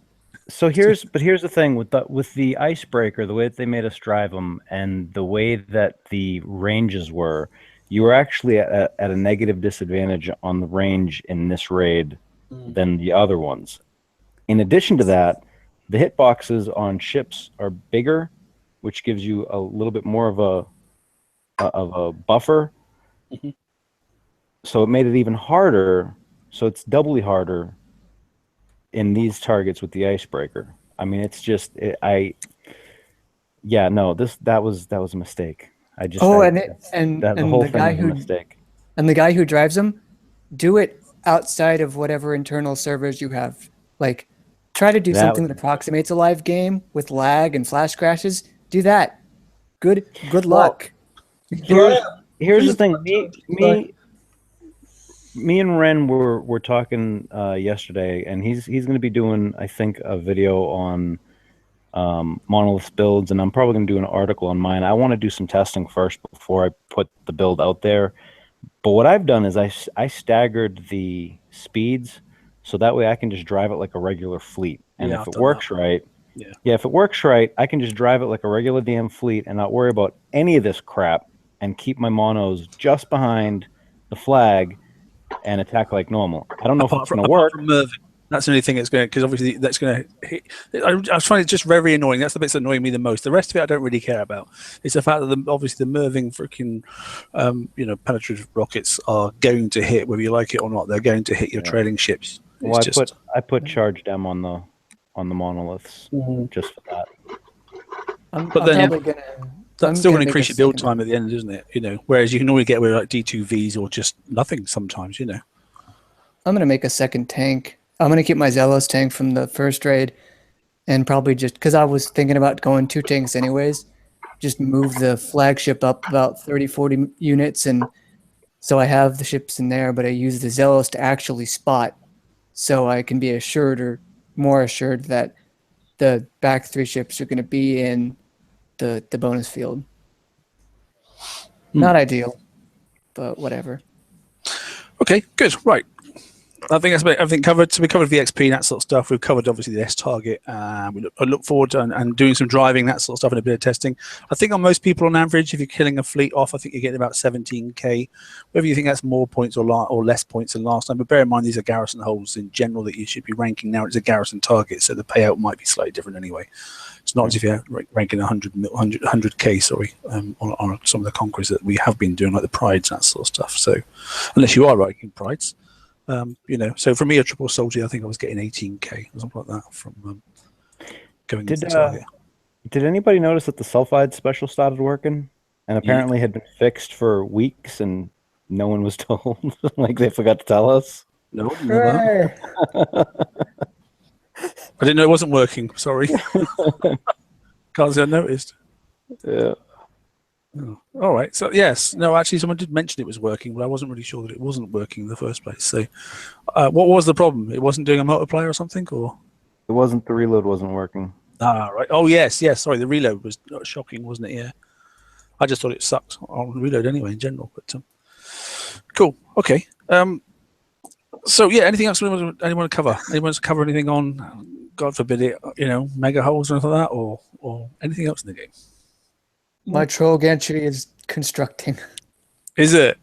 C: So here's the thing with the icebreaker, the way that they made us drive them, and the way that the ranges were, you were actually at a negative disadvantage on the range in this raid than the other ones. In addition to that, the hitboxes on ships are bigger, which gives you a little bit more of a buffer. Mm-hmm. So it made it even harder. So it's doubly harder in these targets with the icebreaker. I mean, it's just Yeah, no, that was a mistake. I just
B: Oh,
C: I,
B: and
C: that the
B: and
C: whole
B: the
C: thing
B: guy
C: was a
B: who
C: mistake.
B: and the guy who drives them, do it outside of whatever internal servers you have. Like, try to do
C: That
B: something
C: was
B: that approximates a live game with lag and flash crashes. Do that. Good luck.
C: Here's the
G: Please
C: thing.
G: don't try.
C: Me and Ren were talking yesterday, and he's going to be doing, I think, a video on Monolith builds, and I'm probably going to do an article on mine. I want to do some testing first before I put the build out there. But what I've done is I staggered the speeds, so that way I can just drive it like a regular fleet. And
A: Yeah,
C: if
A: I've
C: it
A: done
C: works
A: that.
C: right,
A: Yeah.
C: if it works right, I can just drive it like a regular damn fleet and not worry about any of this crap and keep my monos just behind the flag and attack like normal. I don't know if it's going to work.
A: From Mervyn. That's the only thing that's going to, because obviously that's going to hit. I find it just very annoying. That's the bits that annoy me the most. The rest of it I don't really care about. It's the fact that obviously the Mervyn freaking, penetrative rockets are going to hit, whether you like it or not. They're going to hit your trailing ships.
C: Well, I put charge dem on the monoliths just for that.
A: But then that's
B: I'm
A: still going
B: gonna
A: to
B: make
A: increase
B: a
A: your build
B: second-
A: time at the end, isn't it? Whereas you can only get away with like D2Vs or just nothing sometimes.
B: I'm gonna make a second tank. I'm gonna keep my Zealous tank from the first raid, and probably just because I was thinking about going 2 tanks anyways, just move the flagship up about 30-40 units, and so I have the ships in there, but I use the Zealous to actually spot, so I can be more assured that the back 3 ships are going to be in the bonus field. Not ideal, but whatever.
A: Okay, good. Right. I think that's about everything covered. So we covered VXP and that sort of stuff. We've covered obviously the S target. I look forward to and doing some driving, that sort of stuff, and a bit of testing. I think on most people on average, if you're killing a fleet off, I think you're getting about 17k. Whether you think that's more points or less points than last time, but bear in mind these are garrison holes in general that you should be ranking now. It's a garrison target, so the payout might be slightly different anyway. It's not as if you're ranking 100k, sorry, on some of the conquests that we have been doing, like the prides and that sort of stuff. So unless you are ranking prides. So for me, a triple soldier, I think I was getting 18k or something like that from going into the target.
C: Did anybody notice that the sulfide special started working and apparently had been fixed for weeks and no one was told? Like they forgot to tell us?
A: No, I didn't know it wasn't working. Sorry. Can't say I noticed.
C: Yeah.
A: Oh, all right. So yes, no, actually, someone did mention it was working, but I wasn't really sure that it wasn't working in the first place. So, what was the problem? It wasn't doing a multiplier or something, or
C: it wasn't. The reload wasn't working.
A: Ah, right. Oh yes. Sorry, the reload was shocking, wasn't it? Yeah. I just thought it sucked on reload anyway in general. But cool. Okay. So yeah, anything else anyone want to cover? Anyone wants to cover anything on? God forbid it. Mega holes or anything like that, or anything else in the game.
B: My troll gantry is constructing.
A: Is it?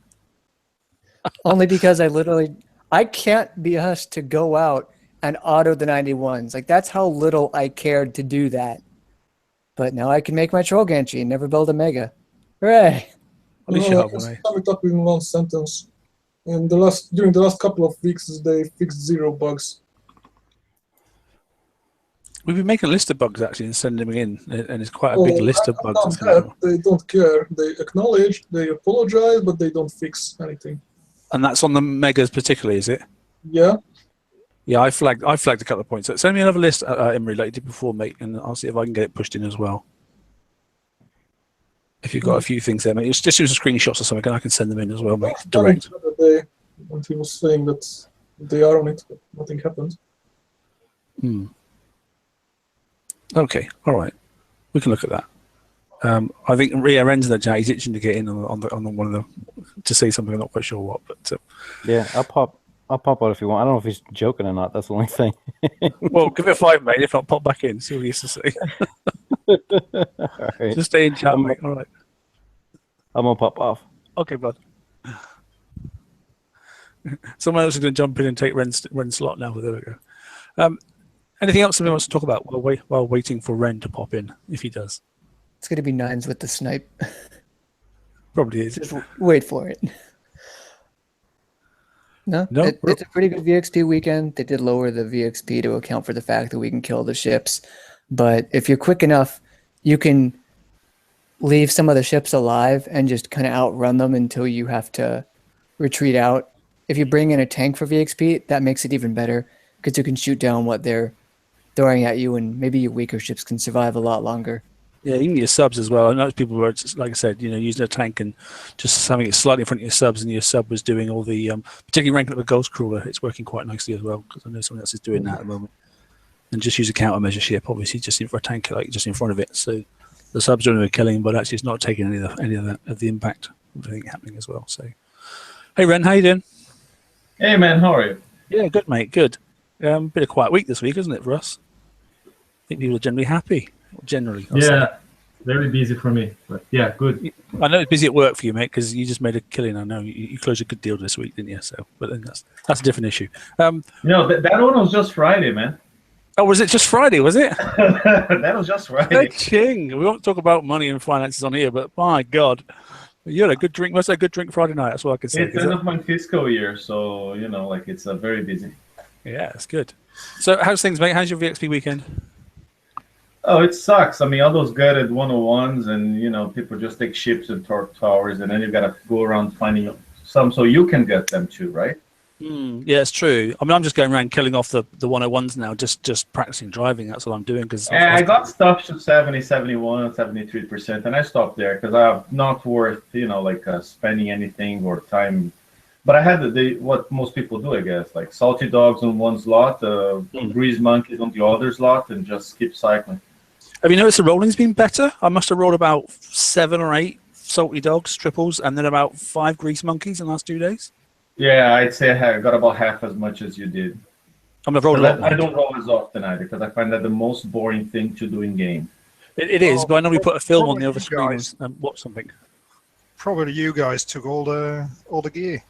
B: Only because I can't be asked to go out and auto the 91s. Like that's how little I cared to do that. But now I can make my troll gantry and never build a mega. Hooray!
A: At least you have one,
G: Sum it up in one sentence. During the last couple of weeks, they fixed 0 bugs.
A: We've been making a list of bugs actually and sending them in, and it's quite a big list of bugs.
G: They don't care. They acknowledge, they apologize, but they don't fix anything.
A: And that's on the megas particularly, is it?
G: Yeah.
A: Yeah, I flagged a couple of points. So send me another list, Imri, like you did before, mate, and I'll see if I can get it pushed in as well. If you've got a few things there, mate, just use screenshots or something, and I can send them in as well, mate, direct.
G: The other day, when he was saying that they are on it, but nothing happened.
A: Okay, all right, we can look at that. I think Ria Ren's in the chat. He's itching to get in on one of them to say something. I'm not quite sure what, but
C: yeah, I'll pop out if you want. I don't know if he's joking or not. That's the only thing.
A: Well, give it 5, mate. If not, pop back in. See what he used to say.
C: All right.
A: Just stay in chat, mate. All right.
C: I'm gonna pop off.
A: Okay, bud. Someone else is going to jump in and take Ren's slot now. There we go. Anything else somebody wants to talk about while waiting for Ren to pop in, if he does?
B: It's going to be 9s with the snipe.
A: Probably is.
B: Just wait for it. No, it's a pretty good VXP weekend. They did lower the VXP to account for the fact that we can kill the ships. But if you're quick enough, you can leave some of the ships alive and just kind of outrun them until you have to retreat out. If you bring in a tank for VXP, that makes it even better because you can shoot down what they're throwing at you, and maybe your weaker ships can survive a lot longer.
A: Yeah, even your subs as well. I know people were, like I said, using a tank and just having it slightly in front of your subs, and your sub was doing all the, particularly ranking up a Ghost Crawler. It's working quite nicely as well because I know someone else is doing that at the moment. And just use a countermeasure ship, obviously, just in for a tank, like just in front of it. So the subs are doing a killing, but actually it's not taking any of the impact of everything happening as well. So, hey Ren, how you doing?
J: Hey man, how are you?
A: Yeah, good mate, good. Bit of a quiet week this week, isn't it, for us? I think people are generally happy. Generally,
J: very busy for me, but yeah, good.
A: I know it's busy at work for you, mate, because you just made a killing. I know you closed a good deal this week, didn't you? So, but then that's a different issue.
J: No, that one was just Friday, man.
A: Oh, was it just Friday? Was it?
J: That was just Friday.
A: Ching. We won't talk about money and finances on here, but my God, you had a good drink. Must have a good drink Friday night. That's what I can say.
J: It's end of my fiscal year, so it's very busy.
A: Yeah, it's good. So, how's things, mate? How's your VXP weekend?
J: Oh, it sucks. I mean, all those gutted 101s, and people just take ships and torque towers, and then you gotta go around finding some so you can get them too, right?
A: Yeah, it's true. I mean, I'm just going around killing off the 101s now, just practicing driving. That's what I'm doing. Because
J: I got stuff to 70, 71, 73%, and I stopped there because I'm not worth, spending anything or time. But I had what most people do, I guess, like salty dogs on one slot, grease monkeys on the other slot, and just keep cycling.
A: Have you noticed the rolling's been better? I must have rolled about 7 or 8 salty dogs, triples, and then about 5 grease monkeys in the last 2 days.
J: Yeah, I'd say I got about half as much as you did.
A: I'm gonna roll a lot.
J: I don't roll as often either because I find that the most boring thing to do in game.
A: It is, but I know we put a film on the other screen and watch something.
H: Probably you guys took all the gear.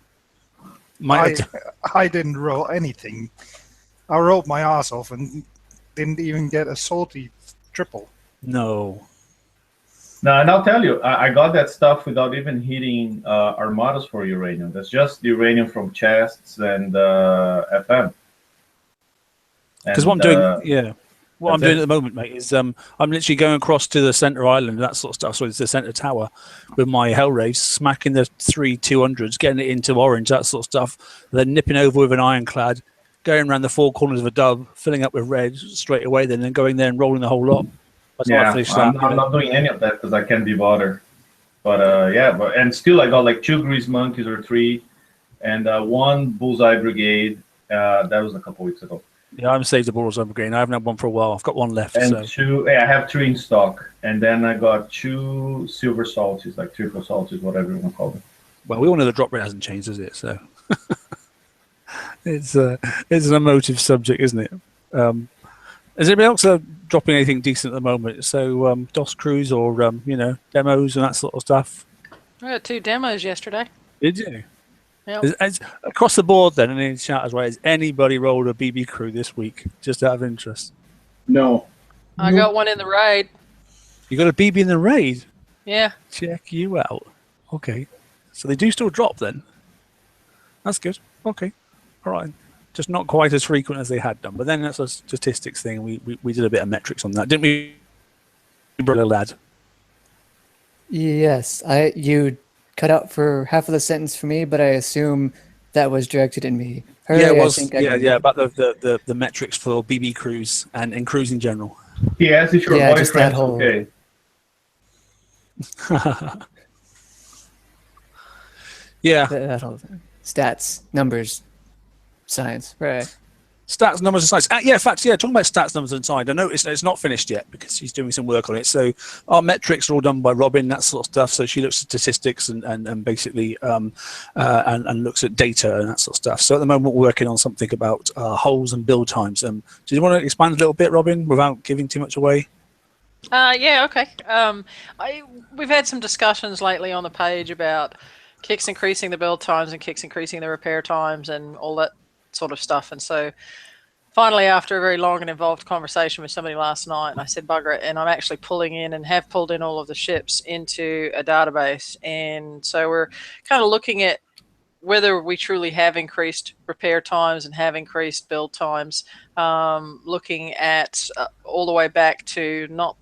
A: I
H: didn't roll anything. I rolled my ass off and didn't even get a salty triple.
A: No.
J: No, and I'll tell you, I got that stuff without even hitting armadas for uranium. That's just the uranium from chests and FM.
A: Because what I'm doing, what I'm doing at the moment, mate, is I'm literally going across to the center island, that sort of stuff. So it's the center tower with my Hellraves, smacking the 3 200s, getting it into orange, that sort of stuff. Then nipping over with an ironclad, going around the 4 corners of a dub, filling up with red straight away, then going there and rolling the whole lot.
J: I'm not doing any of that because I can't be bothered. But and still I got like 2 grease monkeys or 3, and 1 bullseye brigade. That was a couple weeks ago.
A: Yeah, I'm saved the bullseye brigade. I haven't had one for a while. I've got 1 left.
J: And
A: so.
J: 2. I have 3 in stock, and then I got 2 silver salties, like triple salties, whatever you want to call them.
A: Well, we all know the drop rate hasn't changed, has it? So it's an emotive subject, isn't it? Is anybody else dropping anything decent at the moment? So DOS crews or demos and that sort of stuff.
D: I got 2 demos yesterday.
A: Did you?
D: Yeah.
A: Across the board then, and in the chat as well, has anybody rolled a BB crew this week, just out of interest?
F: No.
D: I got one in the raid.
A: You got a BB in the raid?
D: Yeah.
A: Check you out. Okay. So they do still drop then? That's good. Okay. All right. Just not quite as frequent as they had done. But then that's a statistics thing. We did a bit of metrics on that, didn't we, brother lad?
B: Yes. You cut out for half of the sentence for me, but I assume that was directed at me.
A: Yeah, it was. Yeah, about the metrics for BB crews and crews in general.
J: Yes, if your boyfriend's okay.
B: Yeah. That whole thing. Stats, numbers, science, right?
A: Stats, numbers, and science. Yeah, facts. Yeah, talking about stats, numbers, and science. I know it's not finished yet because she's doing some work on it. So our metrics are all done by Robin, that sort of stuff. So she looks at statistics and basically and looks at data and that sort of stuff. So at the moment we're working on something about holes and build times. Do you want to expand a little bit, Robin, without giving too much away?
D: Yeah, okay. We've had some discussions lately on the page about kicks increasing the build times and kicks increasing the repair times and all that sort of stuff. And so finally, after a very long and involved conversation with somebody last night, and I said, bugger it, and I'm actually pulling in and have pulled in all of the ships into a database. And so we're kind of looking at whether we truly have increased repair times and have increased build times, looking at all the way back to not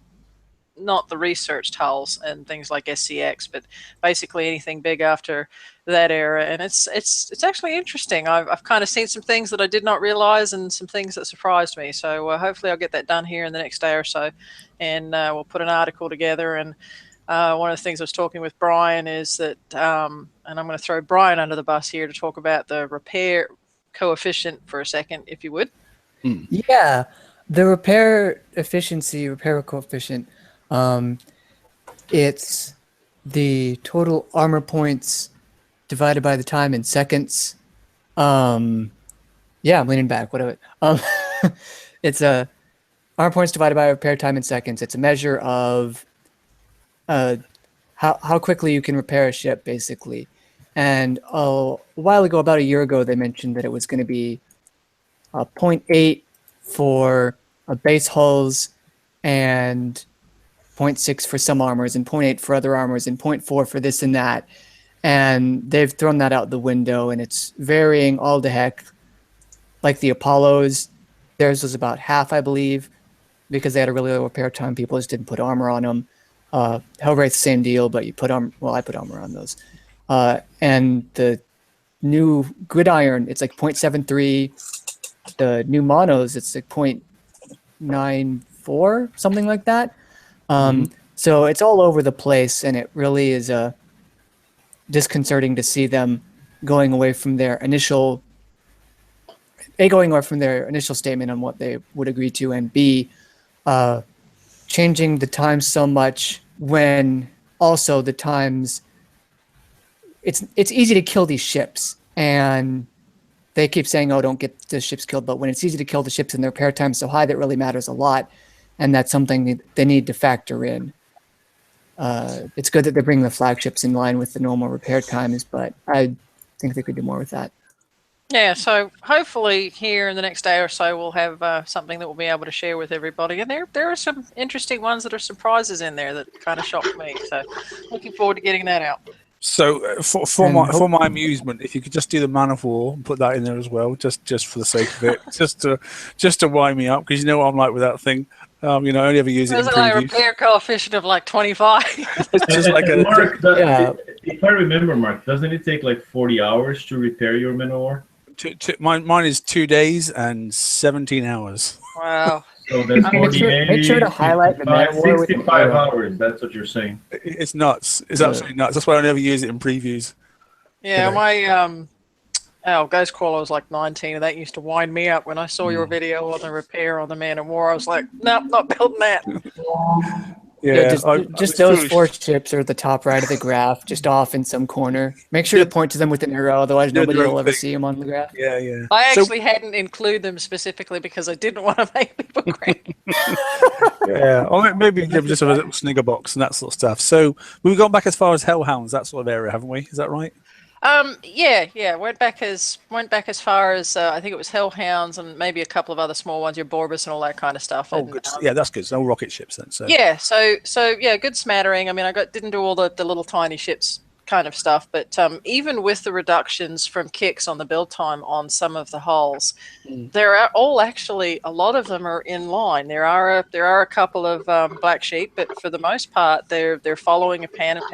D: not the researched hulls and things like SCX, but basically anything big after that era. And it's actually interesting. I've kind of seen some things that I did not realize and some things that surprised me. So hopefully I'll get that done here in the next day or so, and we'll put an article together. And one of the things I was talking with Brian is that, and I'm going to throw Brian under the bus here to talk about the repair coefficient for a second, if you would.
B: Yeah, the repair coefficient, it's the total armor points divided by the time in seconds. Yeah, I'm leaning back. Whatever. It's armor points divided by repair time in seconds. It's a measure of how quickly you can repair a ship, basically. And a while ago, about a year ago, they mentioned that it was going to be 0.8 for base hulls and 0.6 for some armors and 0.8 for other armors and 0.4 for this and that. And they've thrown that out the window, and it's varying all to heck. Like the Apollos, theirs was about half, I believe, because they had a really low repair time. People just didn't put armor on them. Hellwraith, same deal, but you put armor. Well, I put armor on those. And the new Gridiron, it's like 0.73. The new Monos, it's like 0.94, something like that. So it's all over the place, and it really is disconcerting to see them going away from their initial statement on what they would agree to, and B, changing the time so much when also the times it's easy to kill these ships, and they keep saying, oh, don't get the ships killed, but when it's easy to kill the ships and their repair time so high, that really matters a lot, and that's something they need to factor in. It's good that they're bringing the flagships in line with the normal repair times, but I think they could do more with that.
D: Yeah, so hopefully here in the next day or so we'll have something that we'll be able to share with everybody. And there are some interesting ones that are surprises in there that kind of shocked me. So looking forward to getting that out.
A: So for my amusement, if you could just do the Man of War and put that in there as well, just for the sake of it, just to wind me up, because you know what I'm like with that thing. I only ever use it in
D: like a repair coefficient of like 25.
A: It's just like a
J: Mark, if I remember, Mark, doesn't it take like 40 hours to repair your Man of War?
A: Mine is 2 days and 17 hours.
D: Wow.
J: So that's 48.
B: Make sure to highlight the Man of War with
J: 65 hours. That's what you're saying.
A: It's nuts. It's absolutely nuts. That's why I never use it in previews.
D: Yeah, my Ghostcrawler was like 19, and that used to wind me up when I saw your video on the repair on the Man of War. I was like, nope, not building that.
A: Yeah,
B: just those foolish. 4 ships are at the top right of the graph, just off in some corner. Make sure to point to them with an arrow, otherwise nobody will ever see them on the graph.
A: Yeah.
D: I actually hadn't included them specifically because I didn't want to make people cranky.
A: Yeah, or maybe give just a little snigger box and that sort of stuff. So we've gone back as far as Hellhounds, that sort of area, haven't we? Is that right?
D: Yeah. Went back as far as I think it was Hellhounds and maybe a couple of other small ones, your Borbus and all that kind of stuff.
A: Oh,
D: and,
A: good. Yeah, that's good. So no rocket ships then. So
D: yeah, so yeah, good smattering. I mean, didn't do all the little tiny ships kind of stuff, but even with the reductions from kicks on the build time on some of the hulls, there are all actually a lot of them are in line. There are a couple of black sheep, but for the most part, they're following a pattern,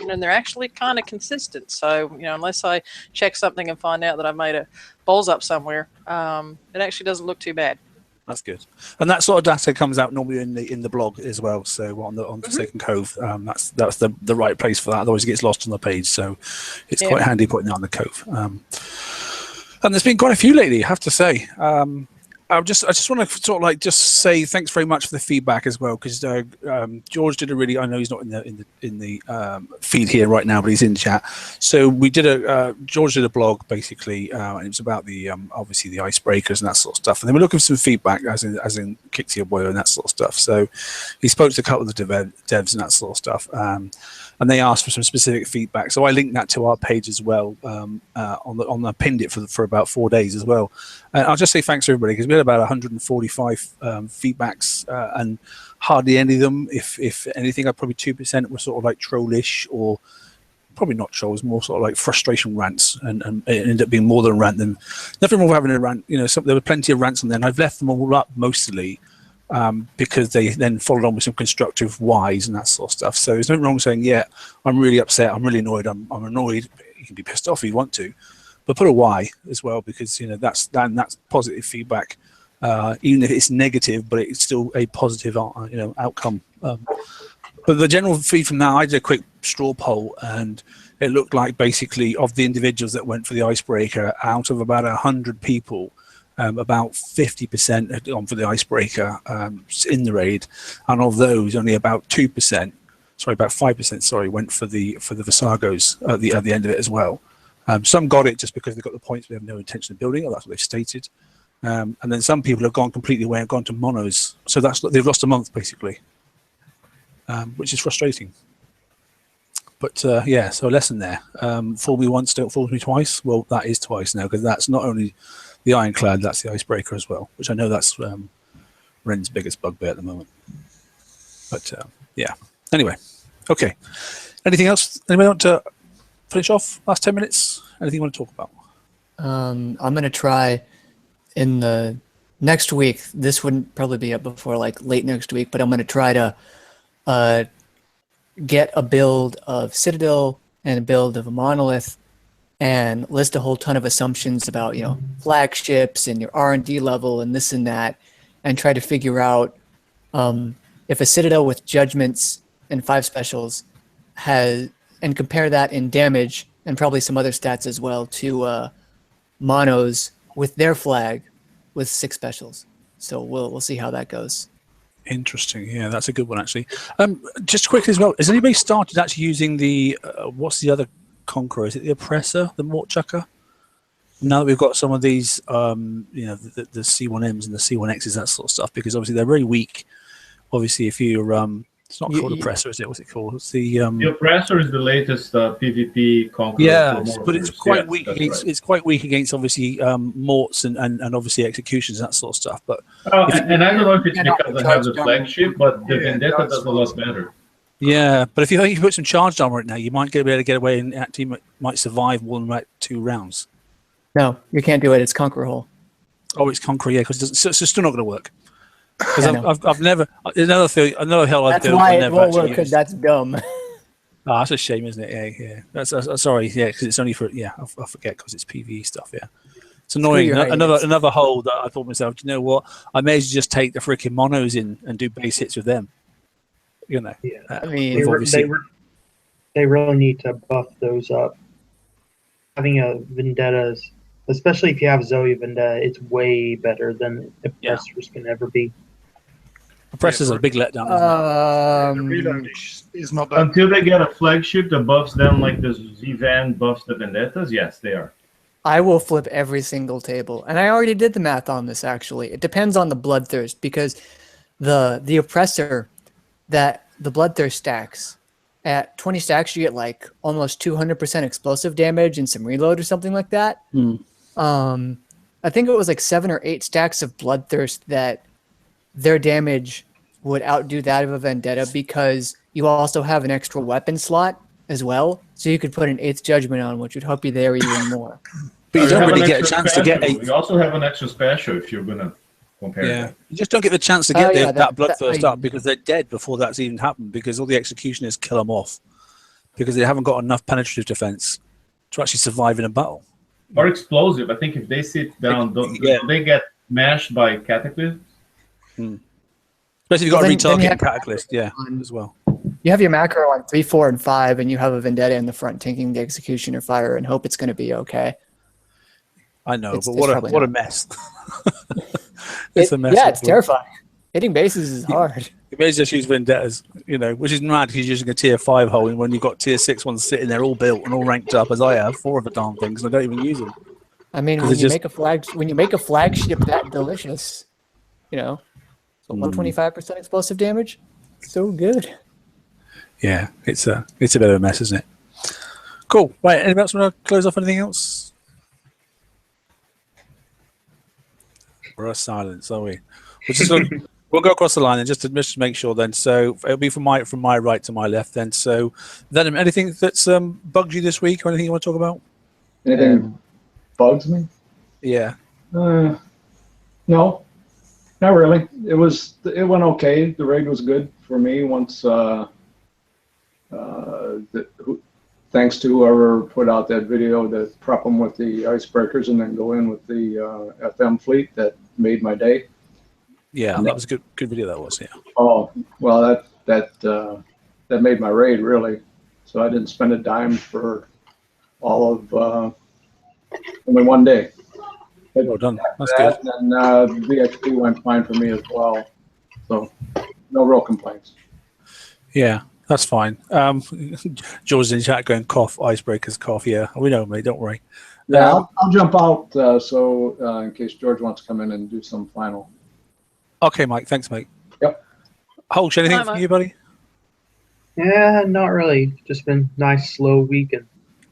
D: and they're actually kind of consistent. So unless I check something and find out that I've made a balls up somewhere, it actually doesn't look too bad.
A: That's good, and that sort of data comes out normally in the blog as well. So on the Forsaken Cove, that's the right place for that. Otherwise, it gets lost on the page. So it's quite handy putting that on the Cove. And there's been quite a few lately, I have to say. I just want to sort of like just say thanks very much for the feedback as well, because George did a really, I know he's not in the feed here right now, but he's in chat. So we did George did a blog basically, and it was about the obviously the icebreakers and that sort of stuff. And then we're looking for some feedback as in Kicks Your Boy and that sort of stuff. So he spoke to a couple of the devs and that sort of stuff. And they asked for some specific feedback. So I linked that to our page as well. I pinned it for about 4 days as well. And I'll just say thanks to everybody, because we had about 145 feedbacks, and hardly any of them, if anything, probably 2% were sort of like trollish, or probably not trolls, more sort of like frustration rants, and it ended up being more than a rant. Than nothing wrong with having a rant. There were plenty of rants on there, and I've left them all up mostly because they then followed on with some constructive whys and that sort of stuff. So there's nothing wrong saying, yeah, I'm really upset, I'm really annoyed, I'm annoyed. You can be pissed off if you want to, but put a why as well, because that's positive feedback, even if it's negative, but it's still a positive outcome. But the general feed from that, I did a quick straw poll, and it looked like basically of the individuals that went for the icebreaker, out of about 100 people, about 50% had gone for the icebreaker in the raid, and of those, only about 5% went for the Visagos at the end of it as well. Some got it just because they got the points, but they have no intention of building, or that's what they've stated. And then some people have gone completely away and gone to monos, so they've lost a month basically, which is frustrating. But yeah, so a lesson there. Fool me once, don't fool me twice. Well, that is twice now, because that's not only the Ironclad, that's the icebreaker as well, which I know that's Ren's biggest bugbear at the moment. But yeah, anyway, okay. Anything else? Anybody want to finish off? Last 10 minutes? Anything you want to talk about?
B: I'm going to try in the next week. This wouldn't probably be up before like late next week, but I'm going to try to get a build of Citadel and a build of a Monolith, and list a whole ton of assumptions about, flagships and your R&D level and this and that, and try to figure out if a Citadel with judgments and 5 specials and compare that in damage and probably some other stats as well to monos with their flag with 6 specials. So we'll see how that goes.
A: Interesting. Yeah, that's a good one actually. Just quickly as well, has anybody started actually using the what's the other Conqueror? Is it the Oppressor, the Mort Chucker? Now that we've got some of these, the C1Ms and the C1Xs, that sort of stuff, because obviously they're very weak. Obviously, if you're, it's not called Oppressor, is it? What's it called? It's the
J: Oppressor is the latest PvP Conqueror.
A: Yeah, but it's quite weak. It's quite weak against obviously Morts and obviously executions and that sort of stuff. But
J: and I don't know if it's because they have the flagship, but the Vendetta does a lot better.
A: Yeah, but if you think you put some charged armor in there, you might be able to get away, and that team might survive more than like 2 rounds.
B: No, you can't do it. It's Conqueror Hole.
A: Oh, it's Conqueror, yeah, because it's still not going to work. Because I've never another hell I've
B: That's why it won't work, because that's dumb.
A: Oh, that's a shame, isn't it? Yeah. That's sorry, yeah, because it's only for I forget because it's PvE stuff. Yeah, it's annoying. Another hole that I thought to myself, do you know what? I may as well just take the freaking monos in and do base hits with them. Yeah,
B: I mean,
E: they really need to buff those up. Having a Vendettas, especially if you have Zoe Vendetta, it's way better than Oppressors can ever be.
A: Oppressors are a big letdown.
H: The reload is not that.
J: Until they get a flagship that buffs them like the Z-Van buffs the Vendettas, yes, they are.
B: I will flip every single table. And I already did the math on this, actually. It depends on the Bloodthirst, because the Oppressor, that the Bloodthirst stacks, at 20 stacks, you get like almost 200% explosive damage and some reload or something like that. I think it was like 7 or 8 stacks of Bloodthirst that their damage would outdo that of a Vendetta, because you also have an extra weapon slot as well, so you could put an 8th Judgment on, which would help you there even more.
A: But you don't really get a chance to get 8.
J: You also have an extra special if you're gonna compare.
A: Yeah, you just don't get the chance to get that Bloodthirst up, because they're dead before that's even happened, because all the executioners kill them off because they haven't got enough penetrative defense to actually survive in a battle.
J: Or explosive. I think if they sit down, they get mashed by Cataclysm.
A: Especially if you've got a retargeting Cataclysm, as well.
B: You have your macro on 3, 4, and 5, and you have a Vendetta in the front taking the Executioner fire and hope it's going to be okay.
A: I know, but what a mess.
B: It's a mess. Yeah, it's terrifying. Hitting bases is hard.
A: You may just use Vendettas, which is mad because you're using a tier 5 hole, and when you've got tier 6 ones sitting there all built and all ranked up, as I have, 4 of the darn things, and I don't even use them.
B: I mean, when you make a flagship that delicious, so 125% explosive damage, so good.
A: Yeah, it's a bit of a mess, isn't it? Cool. Right, anybody else want to close off anything else? We're a silence, are we? We'll go across the line and just to make sure then. So it'll be from my right to my left then. So then, anything that's bugged you this week or anything you want to talk about?
F: Anything bugs me?
A: Yeah.
F: No. Not really. It went okay. The raid was good for me once. Thanks to whoever put out that video to prep them with the icebreakers and then go in with the FM fleet, that made my day.
A: Yeah, that was a good video. That was, yeah.
F: Oh well, that made my raid really. So I didn't spend a dime for all of only one day. But
A: Well done. That's
F: that,
A: good.
F: and VXP went fine for me as well. So no real complaints.
A: Yeah, that's fine. George's in chat going cough, icebreakers, cough. Yeah, we know, mate. Don't worry.
F: Yeah, I'll jump out in case George wants to come in and do some final.
A: Okay, Mike. Thanks, mate.
F: Yep.
A: Holch, anything
D: Hi,
A: from
D: Mike.
A: you, buddy?
E: Yeah, not really. Just been nice, slow weekend.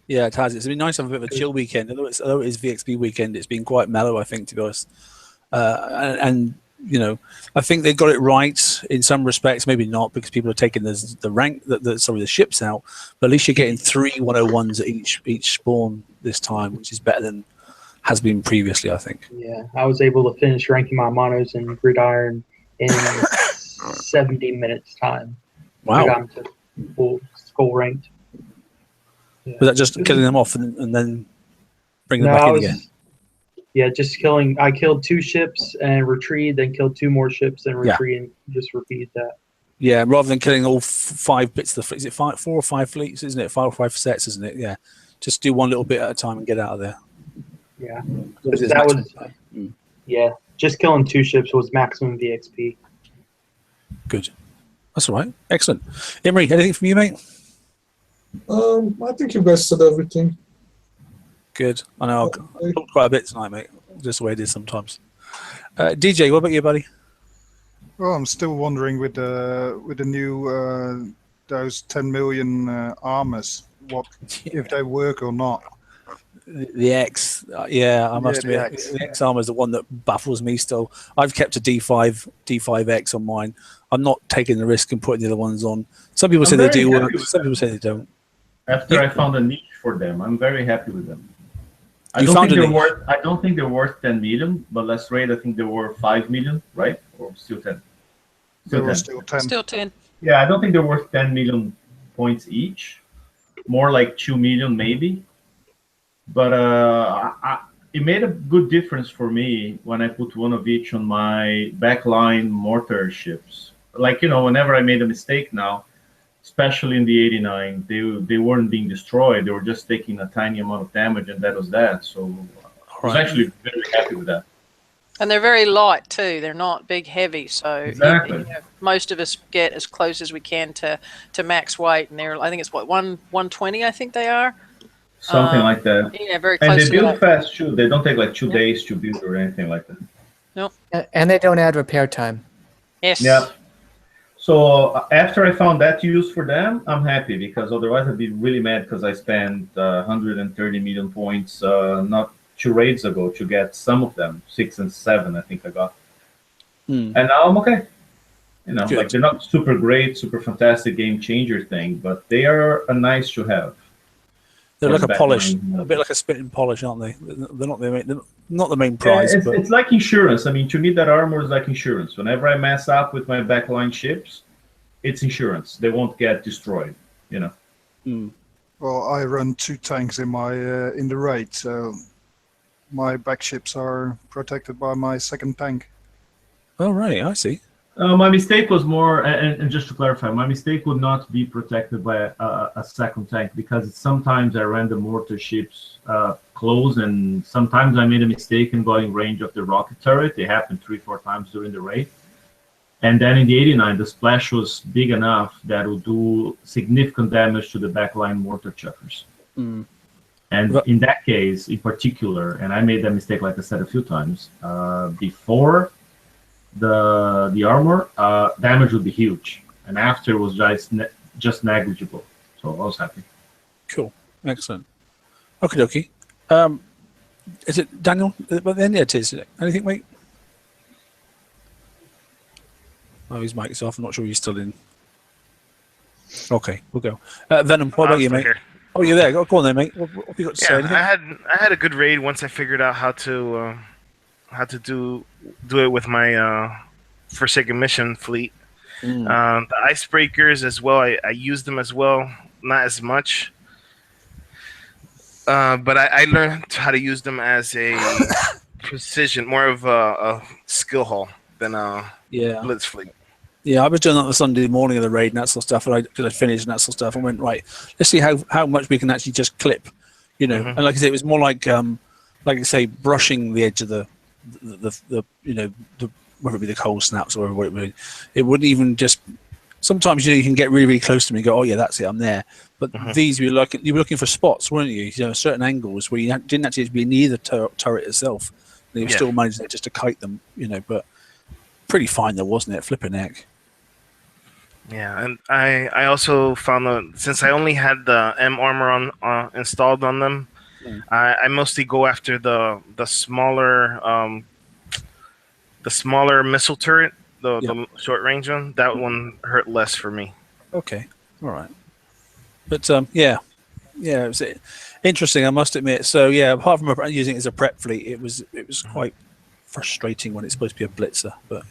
A: Yeah, it has. It's been nice to have a bit of a chill weekend. Although it is VXP weekend, it's been quite mellow, I think, to be honest. And you know, I think they got it right in some respects. Maybe not, because people are taking the ships out. But at least you're getting 3 101s at each spawn this time, which is better than has been previously, I think.
E: Yeah, I was able to finish ranking my monos in Gridiron in 70 minutes time. I
A: Wow.
E: got 'em to full skull ranked. Yeah.
A: Was that just killing them off and then bringing them
E: No,
A: back
E: I
A: in
E: was,
A: again?
E: yeah, just killing. I killed 2 ships and retreated, then killed 2 more ships and
A: Yeah.
E: retreated, and just repeated that.
A: Yeah, rather than killing all 5 bits of the fleet. Is it 4 or 5 fleets, isn't it? 5 or 5 sets, isn't it? Yeah. Just do one little bit at a time and get out of there.
E: Yeah,
A: Because it's
E: that
A: maximum
E: was
A: time.
E: yeah. Just killing 2 ships was maximum VXP.
A: Good. That's all right. Excellent. Imri, anything from you, mate?
G: I think you guys said everything.
A: Good. I know I talked quite a bit tonight, mate. Just the way it is sometimes. DJ, what about you, buddy?
H: Well, I'm still wondering with the new those 10 million armors, what if they work or not.
A: The X, yeah, I must
H: the
A: admit,
H: X.
A: the X armor is the one that baffles me still. I've kept a D5X on mine. I'm not taking the risk and putting the other ones on. Some people say they do work, some people say they don't.
J: After I found a niche for them, I'm very happy with them. I
A: You
J: don't
A: found
J: think
A: a
J: they're
A: niche?
J: worth. I don't think they're worth 10 million, but last raid I think they were 5 million, right? Or still 10.
H: There were
J: 10.
H: still 10.
D: Still 10.
J: Yeah, I don't think they're worth 10 million points each. More like 2 million maybe. But it made a good difference for me when I put one of each on my backline mortar ships. Like, you know, whenever I made a mistake now, especially in the 89, they weren't being destroyed. They were just taking a tiny amount of damage, and that was that. So I was actually very happy with that.
D: And they're very light too. They're not big heavy. So
J: Exactly.
D: most of us get as close as we can to max weight. And they're, I think it's what, 120, I think they are.
J: Something like that.
D: Yeah, very
J: And
D: close
J: they
D: to
J: build
D: that.
J: fast too. They don't take like 2 days to build or anything like that.
B: And they don't add repair time.
D: Yes.
J: Yeah. So after I found that use for them, I'm happy, because otherwise I'd be really mad because I spent 130 million points not 2 raids ago to get some of them, 6 and 7 I think I got. And now I'm okay. You know,
A: Good.
J: like they're not super great, super fantastic game changer thing, but they are a nice to have.
A: They're like a
J: Backline,
A: polish,
J: you know.
A: a bit like a spit and polish, aren't they? They're not the main prize,
J: Yeah,
A: but
J: it's like insurance. I mean, to me, that armor is like insurance. Whenever I mess up with my backline ships, it's insurance. They won't get destroyed, you know.
H: Well, I run 2 tanks in my in the raid, so my back ships are protected by my second tank.
A: oh right, I see.
J: My mistake was more, and just to clarify, my mistake would not be protected by a second tank, because sometimes I ran the mortar ships close, and sometimes I made a mistake and got in range of the rocket turret. It happened 3-4 times during the raid. And then in the 89, the splash was big enough that it would do significant damage to the backline mortar chuckers. And in that case, in particular, and I made that mistake, like I said a few times, before the armor, damage would be huge, and after it was just negligible. So I was happy.
A: Cool, excellent. Okie dokie. Is it Daniel? But then yeah, it is. Anything, mate? Oh, his mic's off. I'm not sure he's still in. Okay, we'll go. Venom, what about you, mate?
K: Here.
A: Oh, you're there. Go on then, mate. What have you got to say?
K: Yeah,
A: Anything?
K: I had a good raid once I figured out how to do it with my Forsaken Mission fleet. The icebreakers as well. I use them as well, not as much. But I learned how to use them as a precision, more of a skill haul than a blitz fleet.
A: Yeah, I was doing that the Sunday morning of the raid and that sort of stuff, and I finished and that sort of stuff, and went, right, let's see how much we can actually just clip, you know. And like I say, it was more like you say, brushing the edge of the you know, whether it be the cold snaps or whatever it wouldn't even just. Sometimes you can get really, really close to me and go, oh yeah, that's it, I'm there. But these you were looking for spots, weren't you? You know, certain angles where you didn't actually be near the turret itself. And you still managed just to kite them, you know. But pretty fine though, wasn't it? Flipping heck.
K: Yeah, and I also found that since I only had the M armor installed on them, I mostly go after the smaller missile turret, the short range one. That one hurt less for me.
A: Okay, all right. But it was interesting, I must admit. So yeah, apart from using it as a prep fleet, it was quite frustrating when it's supposed to be a blitzer. But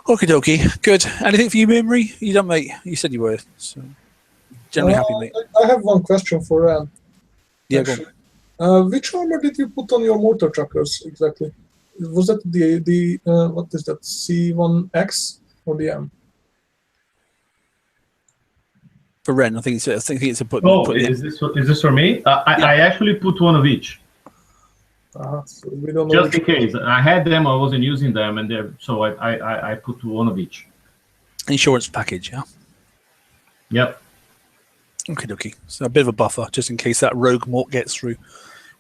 A: okie dokie, good. Anything for you, Memory? You done, mate? You said you were. So generally happy, mate.
G: I have one question for Ran.
A: Yeah, go on.
G: Which armor did you put on your mortar truckers exactly? Was that the what is that, C1X or the M?
A: For Ren, I think it's a put.
J: Oh, is this for me? I actually put one of each.
G: So we don't know
J: just in case. I had them, I wasn't using them, and so I put one of each.
A: Insurance package, yeah.
J: Yep.
A: Okay, dokie. So a bit of a buffer just in case that rogue mork gets through.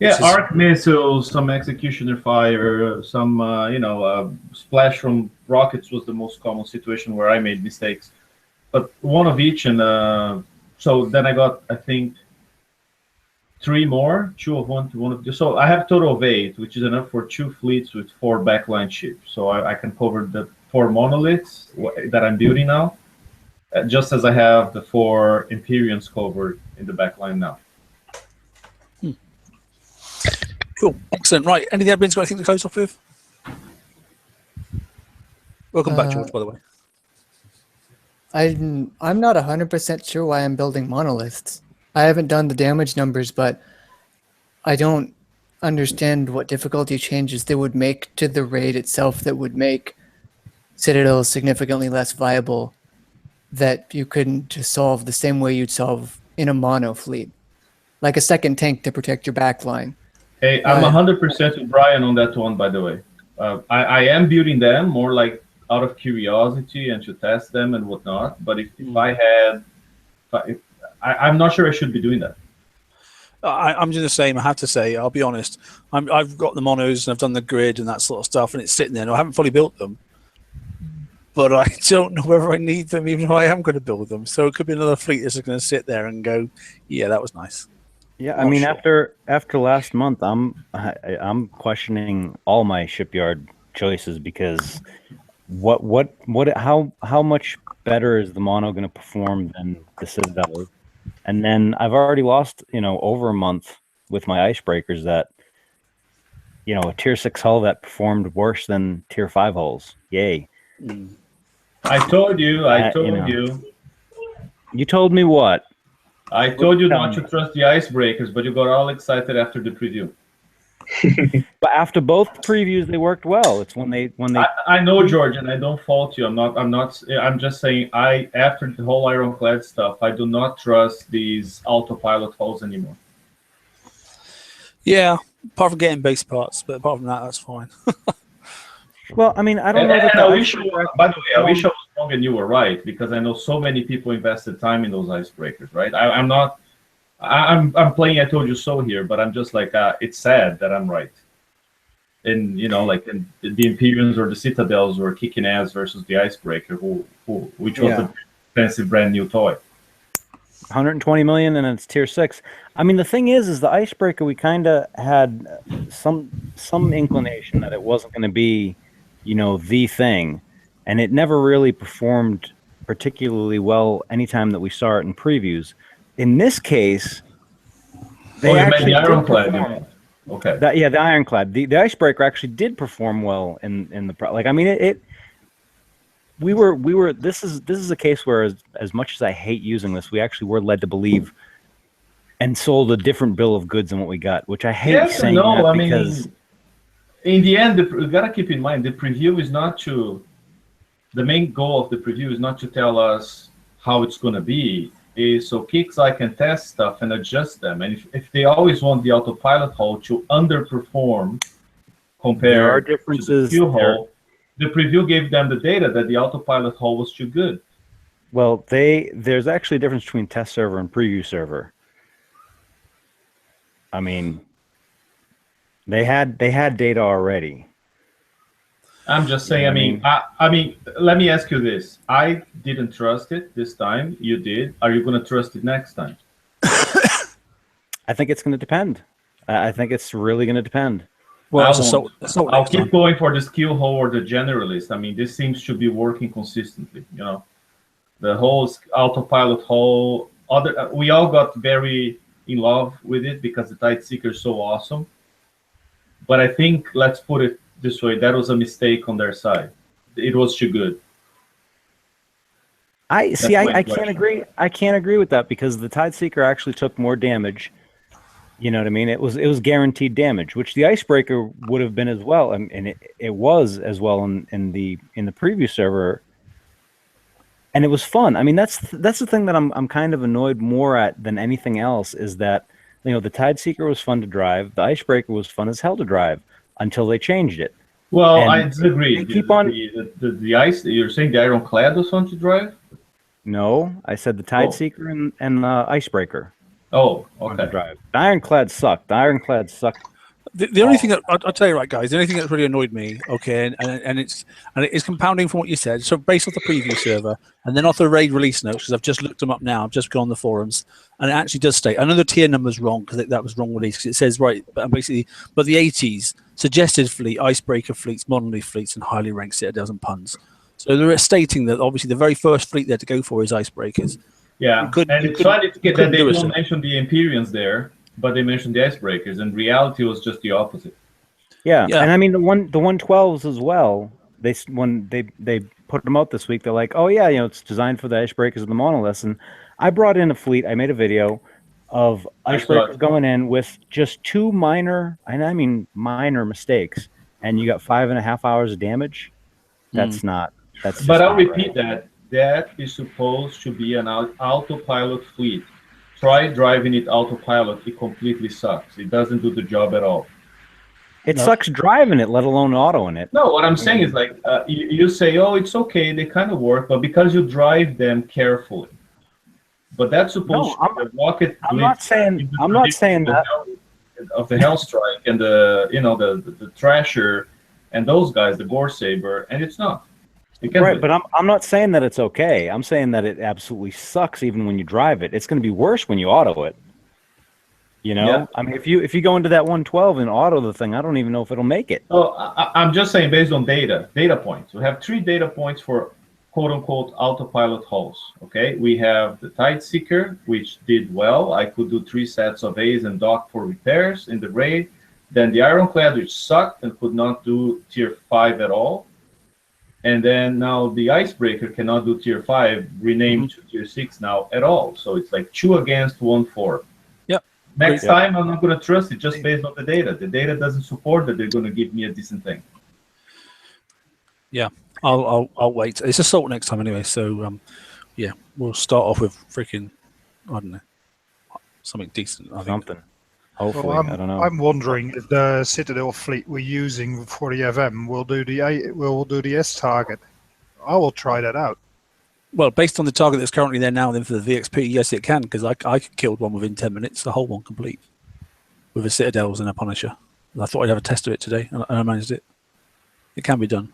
J: Yeah, arc missiles, some executioner fire, some splash from rockets was the most common situation where I made mistakes. But one of each, and so then I got, I think, 3 more, 2 of one to one of the. So I have a total of 8, which is enough for 2 fleets with 4 backline ships. So I can cover the 4 monoliths that I'm building now, just as I have the 4 Imperiums covered in the backline now.
A: Cool, excellent. Right, any of the admins got anything to close off with? Welcome back, George, by the way.
B: I'm not 100% sure why I'm building monoliths. I haven't done the damage numbers, but I don't understand what difficulty changes they would make to the raid itself that would make Citadel significantly less viable that you couldn't just solve the same way you'd solve in a mono fleet. Like a second tank to protect your backline.
J: Hey, I'm 100% with Brian on that one, by the way. I am building them more like out of curiosity and to test them and whatnot. But if I had, I'm not sure I should be doing that.
A: I'm just the same. I have to say, I'll be honest. I've got the monos and I've done the grid and that sort of stuff, and it's sitting there. And I haven't fully built them, but I don't know whether I need them, even though I am going to build them. So it could be another fleet that's going to sit there and go, "Yeah, that was nice."
C: Yeah, I mean, sure. after last month, I'm questioning all my shipyard choices because how much better is the mono going to perform than the Citadel? And then I've already lost, over a month with my icebreakers that, a tier 6 hull that performed worse than tier 5 hulls. Yay.
J: I told you.
C: You told me what?
J: I told you not to trust the icebreakers, but you got all excited after the preview.
C: But after both previews, they worked well. It's when they.
J: I know, George, and I don't fault you. I'm just saying. After the whole ironclad stuff, I do not trust these autopilot hulls anymore.
A: Yeah, apart from getting base parts, but apart from that, that's fine.
C: Well, I mean, I don't know.
J: By the way, I wish I was wrong and you were right, because I know so many people invested time in those icebreakers, right? I'm playing I told you so here, but I'm just like, it's sad that I'm right. And, like in the Imperiums or the Citadels were kicking ass versus the icebreaker, which was the expensive brand new toy.
C: 120 million and it's tier 6. I mean, the thing is the icebreaker, we kind of had some inclination that it wasn't going to be, the thing. And it never really performed particularly well anytime that we saw it in previews. In this case, they actually
J: the ironclad. Okay.
C: The Ironclad. The Icebreaker actually did perform well in the like. I mean, we were. This is a case where, as much as I hate using this, we actually were led to believe and sold a different bill of goods than what we got, which I hate
J: Yes
C: saying
J: and no.
C: that
J: I
C: because
J: mean, in the end, you gotta keep in mind the preview is not to. The main goal of the preview is not to tell us how it's gonna be. Is so Kixeye can test stuff and adjust them. And if they always want the autopilot hull to underperform compared to the Q hull, the preview gave them the data that the autopilot hull was too good.
C: Well, there's actually a difference between test server and preview server. I mean, they had data already.
J: I'm just saying. I mean, let me ask you this: I didn't trust it this time. You did. Are you going to trust it next time?
C: I think it's going to depend. I think it's really going to depend.
A: Well,
J: I'll keep going for the skill hull or the generalist. I mean, this seems to be working consistently. You know, the whole autopilot hull. We all got very in love with it because the Tide Seeker is so awesome. But I think, let's put it this way, that was a mistake on their side. It was too good.
C: I can't agree. I can't agree with that because the Tide Seeker actually took more damage. You know what I mean? It was guaranteed damage, which the Icebreaker would have been as well, and it was as well in the preview server. And it was fun. I mean, that's the thing that I'm kind of annoyed more at than anything else is that, you know, the Tide Seeker was fun to drive, the Icebreaker was fun as hell to drive until they changed it.
J: Well,
C: and
J: I disagree.
C: Keep on.
J: The ice. You're saying the Ironclad was fun to drive?
C: No, I said the Tide Seeker and the Icebreaker.
J: Oh, okay.
C: To drive. The Ironclad sucked. The Ironclad sucked.
A: The only thing that I'll tell you, right, guys, the only thing that's really annoyed me, okay, and it is compounding from what you said. So based off the preview server and then off the raid release notes, because I've just looked them up now, I've just gone on the forums, and it actually does state. I know the tier number's wrong because that was wrong release. Because it says right, basically, but the 80s suggested fleet, Icebreaker fleets, Monolith fleets, and highly ranked Citadels and puns. So they're stating that obviously the very first fleet there to go for is Icebreakers.
J: Yeah, and it's funny that they don't mention the Empyreans there, but they mentioned the Icebreakers, and reality was just the opposite.
C: Yeah, and I mean the 112s as well. When they put them out this week, they're like, oh yeah, you know, it's designed for the Icebreakers and the Monoliths. And I brought in a fleet. I made a video of Icebreakers going in with just two minor, and I mean minor mistakes, and you got 5.5 hours of damage. That's not. That's.
J: But I'll repeat that. That is supposed to be an autopilot fleet. Try driving it autopilot. It completely sucks. It doesn't do the job at all.
C: It sucks driving it, let alone autoing it.
J: No, what I'm saying is like you say, oh, it's okay. They kind of work, but because you drive them carefully. But that's supposed to be a rocket.
C: I'm not saying that.
J: Of the Hellstrike and the Thrasher and those guys, the Gore Saber, and it's not.
C: Right, but I'm not saying that it's okay. I'm saying that it absolutely sucks even when you drive it. It's going to be worse when you auto it. You know, yeah. I mean, if you go into that 112 and auto the thing, I don't even know if it'll make it.
J: Oh, I'm just saying based on data points. We have 3 data points for quote unquote autopilot hulls. Okay, we have the Tide Seeker, which did well. I could do 3 sets of A's and dock for repairs in the raid. Then the Ironclad, which sucked and could not do tier 5 at all. And then now the Icebreaker cannot do tier 5, renamed to tier 6 now at all. So it's like 2 against 1 for.
A: Yep.
J: Next time, I'm not going to trust it just based on the data. The data doesn't support that they're going to give me a decent thing.
A: Yeah, I'll wait. It's assault next time anyway. So yeah, we'll start off with freaking, I don't know, something decent. I think.
C: Something. Hopefully,
H: well,
C: I don't know.
H: I'm wondering if the Citadel fleet we're using for the FM will do the S target. I will try that out.
A: Well, based on the target that's currently there now, then for the VXP, yes, it can, because I killed one within 10 minutes, the whole one complete, with a Citadels and a Punisher. And I thought I'd have a test of it today, and I managed it. It can be done.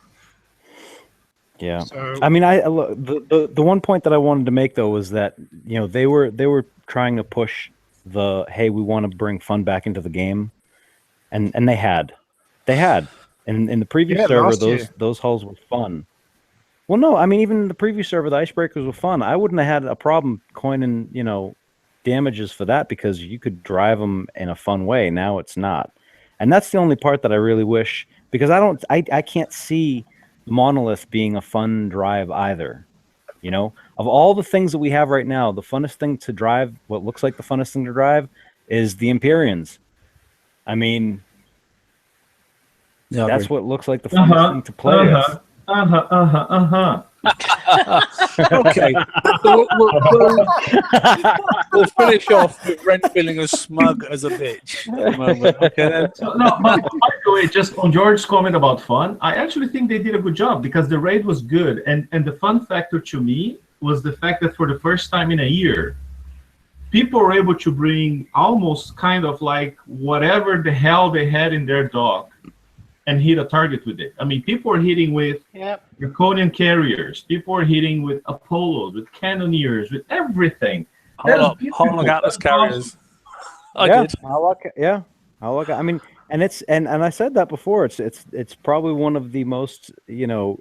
C: Yeah, so, I mean, the one point that I wanted to make though was that they were trying to push the hey, we want to bring fun back into the game, and they had in the previous server those hulls were fun. Well, no, I mean even in the previous server the Icebreakers were fun. I wouldn't have had a problem coining damages for that because you could drive them in a fun way. Now it's not. And that's the only part that I really wish, because I can't see Monolith being a fun drive either. You know, of all the things that we have right now, the funnest thing to drive, what looks like the funnest thing to drive, is the Empyreans. I mean, that's what looks like the funnest thing to play with.
A: Okay. We'll finish off with Brent feeling as smug as a bitch at the moment. Okay, then.
J: So, no, but by the way, just on George's comment about fun, I actually think they did a good job because the raid was good. And the fun factor to me was the fact that for the first time in a year, people were able to bring almost kind of like whatever the hell they had in their dock and hit a target with it. I mean, people are hitting with Draconian carriers. People are hitting with Apollos, with Cannoneers, with everything.
A: Harlock Atlas carriers.
C: I mean, and it's and I said that before. It's probably one of the most, you know,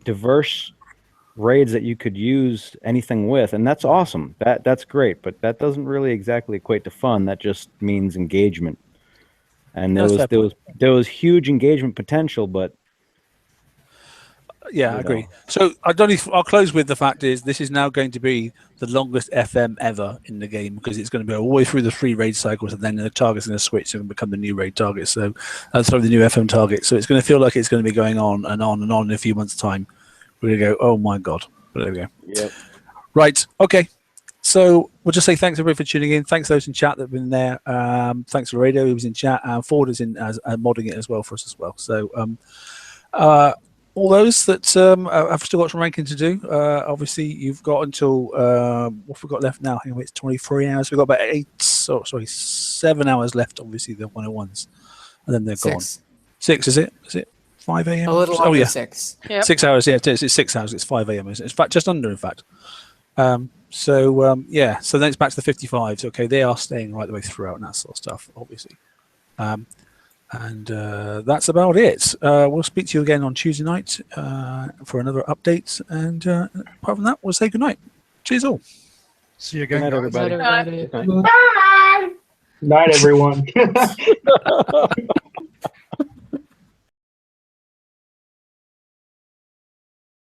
C: diverse raids that you could use anything with, and that's awesome. That's great, but that doesn't really exactly equate to fun. That just means engagement. And there was huge engagement potential, but
A: yeah, I agree. So I'll close with the fact is this is now going to be the longest FM ever in the game because it's going to be all the way through the 3 raid cycles, and then the target's going to switch and become the new raid target. So that's the new FM target. So it's going to feel like it's going to be going on and on and on in a few months' time. We're going to go, oh my god! But there we go.
C: Yep.
A: Right. Okay. So we'll just say thanks everybody for tuning in. Thanks those in chat that have been there. Thanks to Radio, who was in chat, and Ford is in as modding it as well for us as well. So all those that have still got some ranking to do. Obviously, you've got until what have we got left now? Hang on, it's 23 hours. We've got about 7 hours left. Obviously, the 101s, and then they're gone. 6 is it? Is it 5 a.m.?
B: A little over 6.
D: Yep.
A: 6 hours. Yeah, it's 6 hours. It's 5 a.m. It's in fact just under. In fact. So then it's back to the 55s. Okay, they are staying right the way throughout and that sort of stuff, obviously. And that's about it. We'll speak to you again on Tuesday night for another update. And apart from that, we'll say goodnight. Cheers all.
H: See you again,
C: Good night, everybody.
B: Bye.
E: Night, everyone.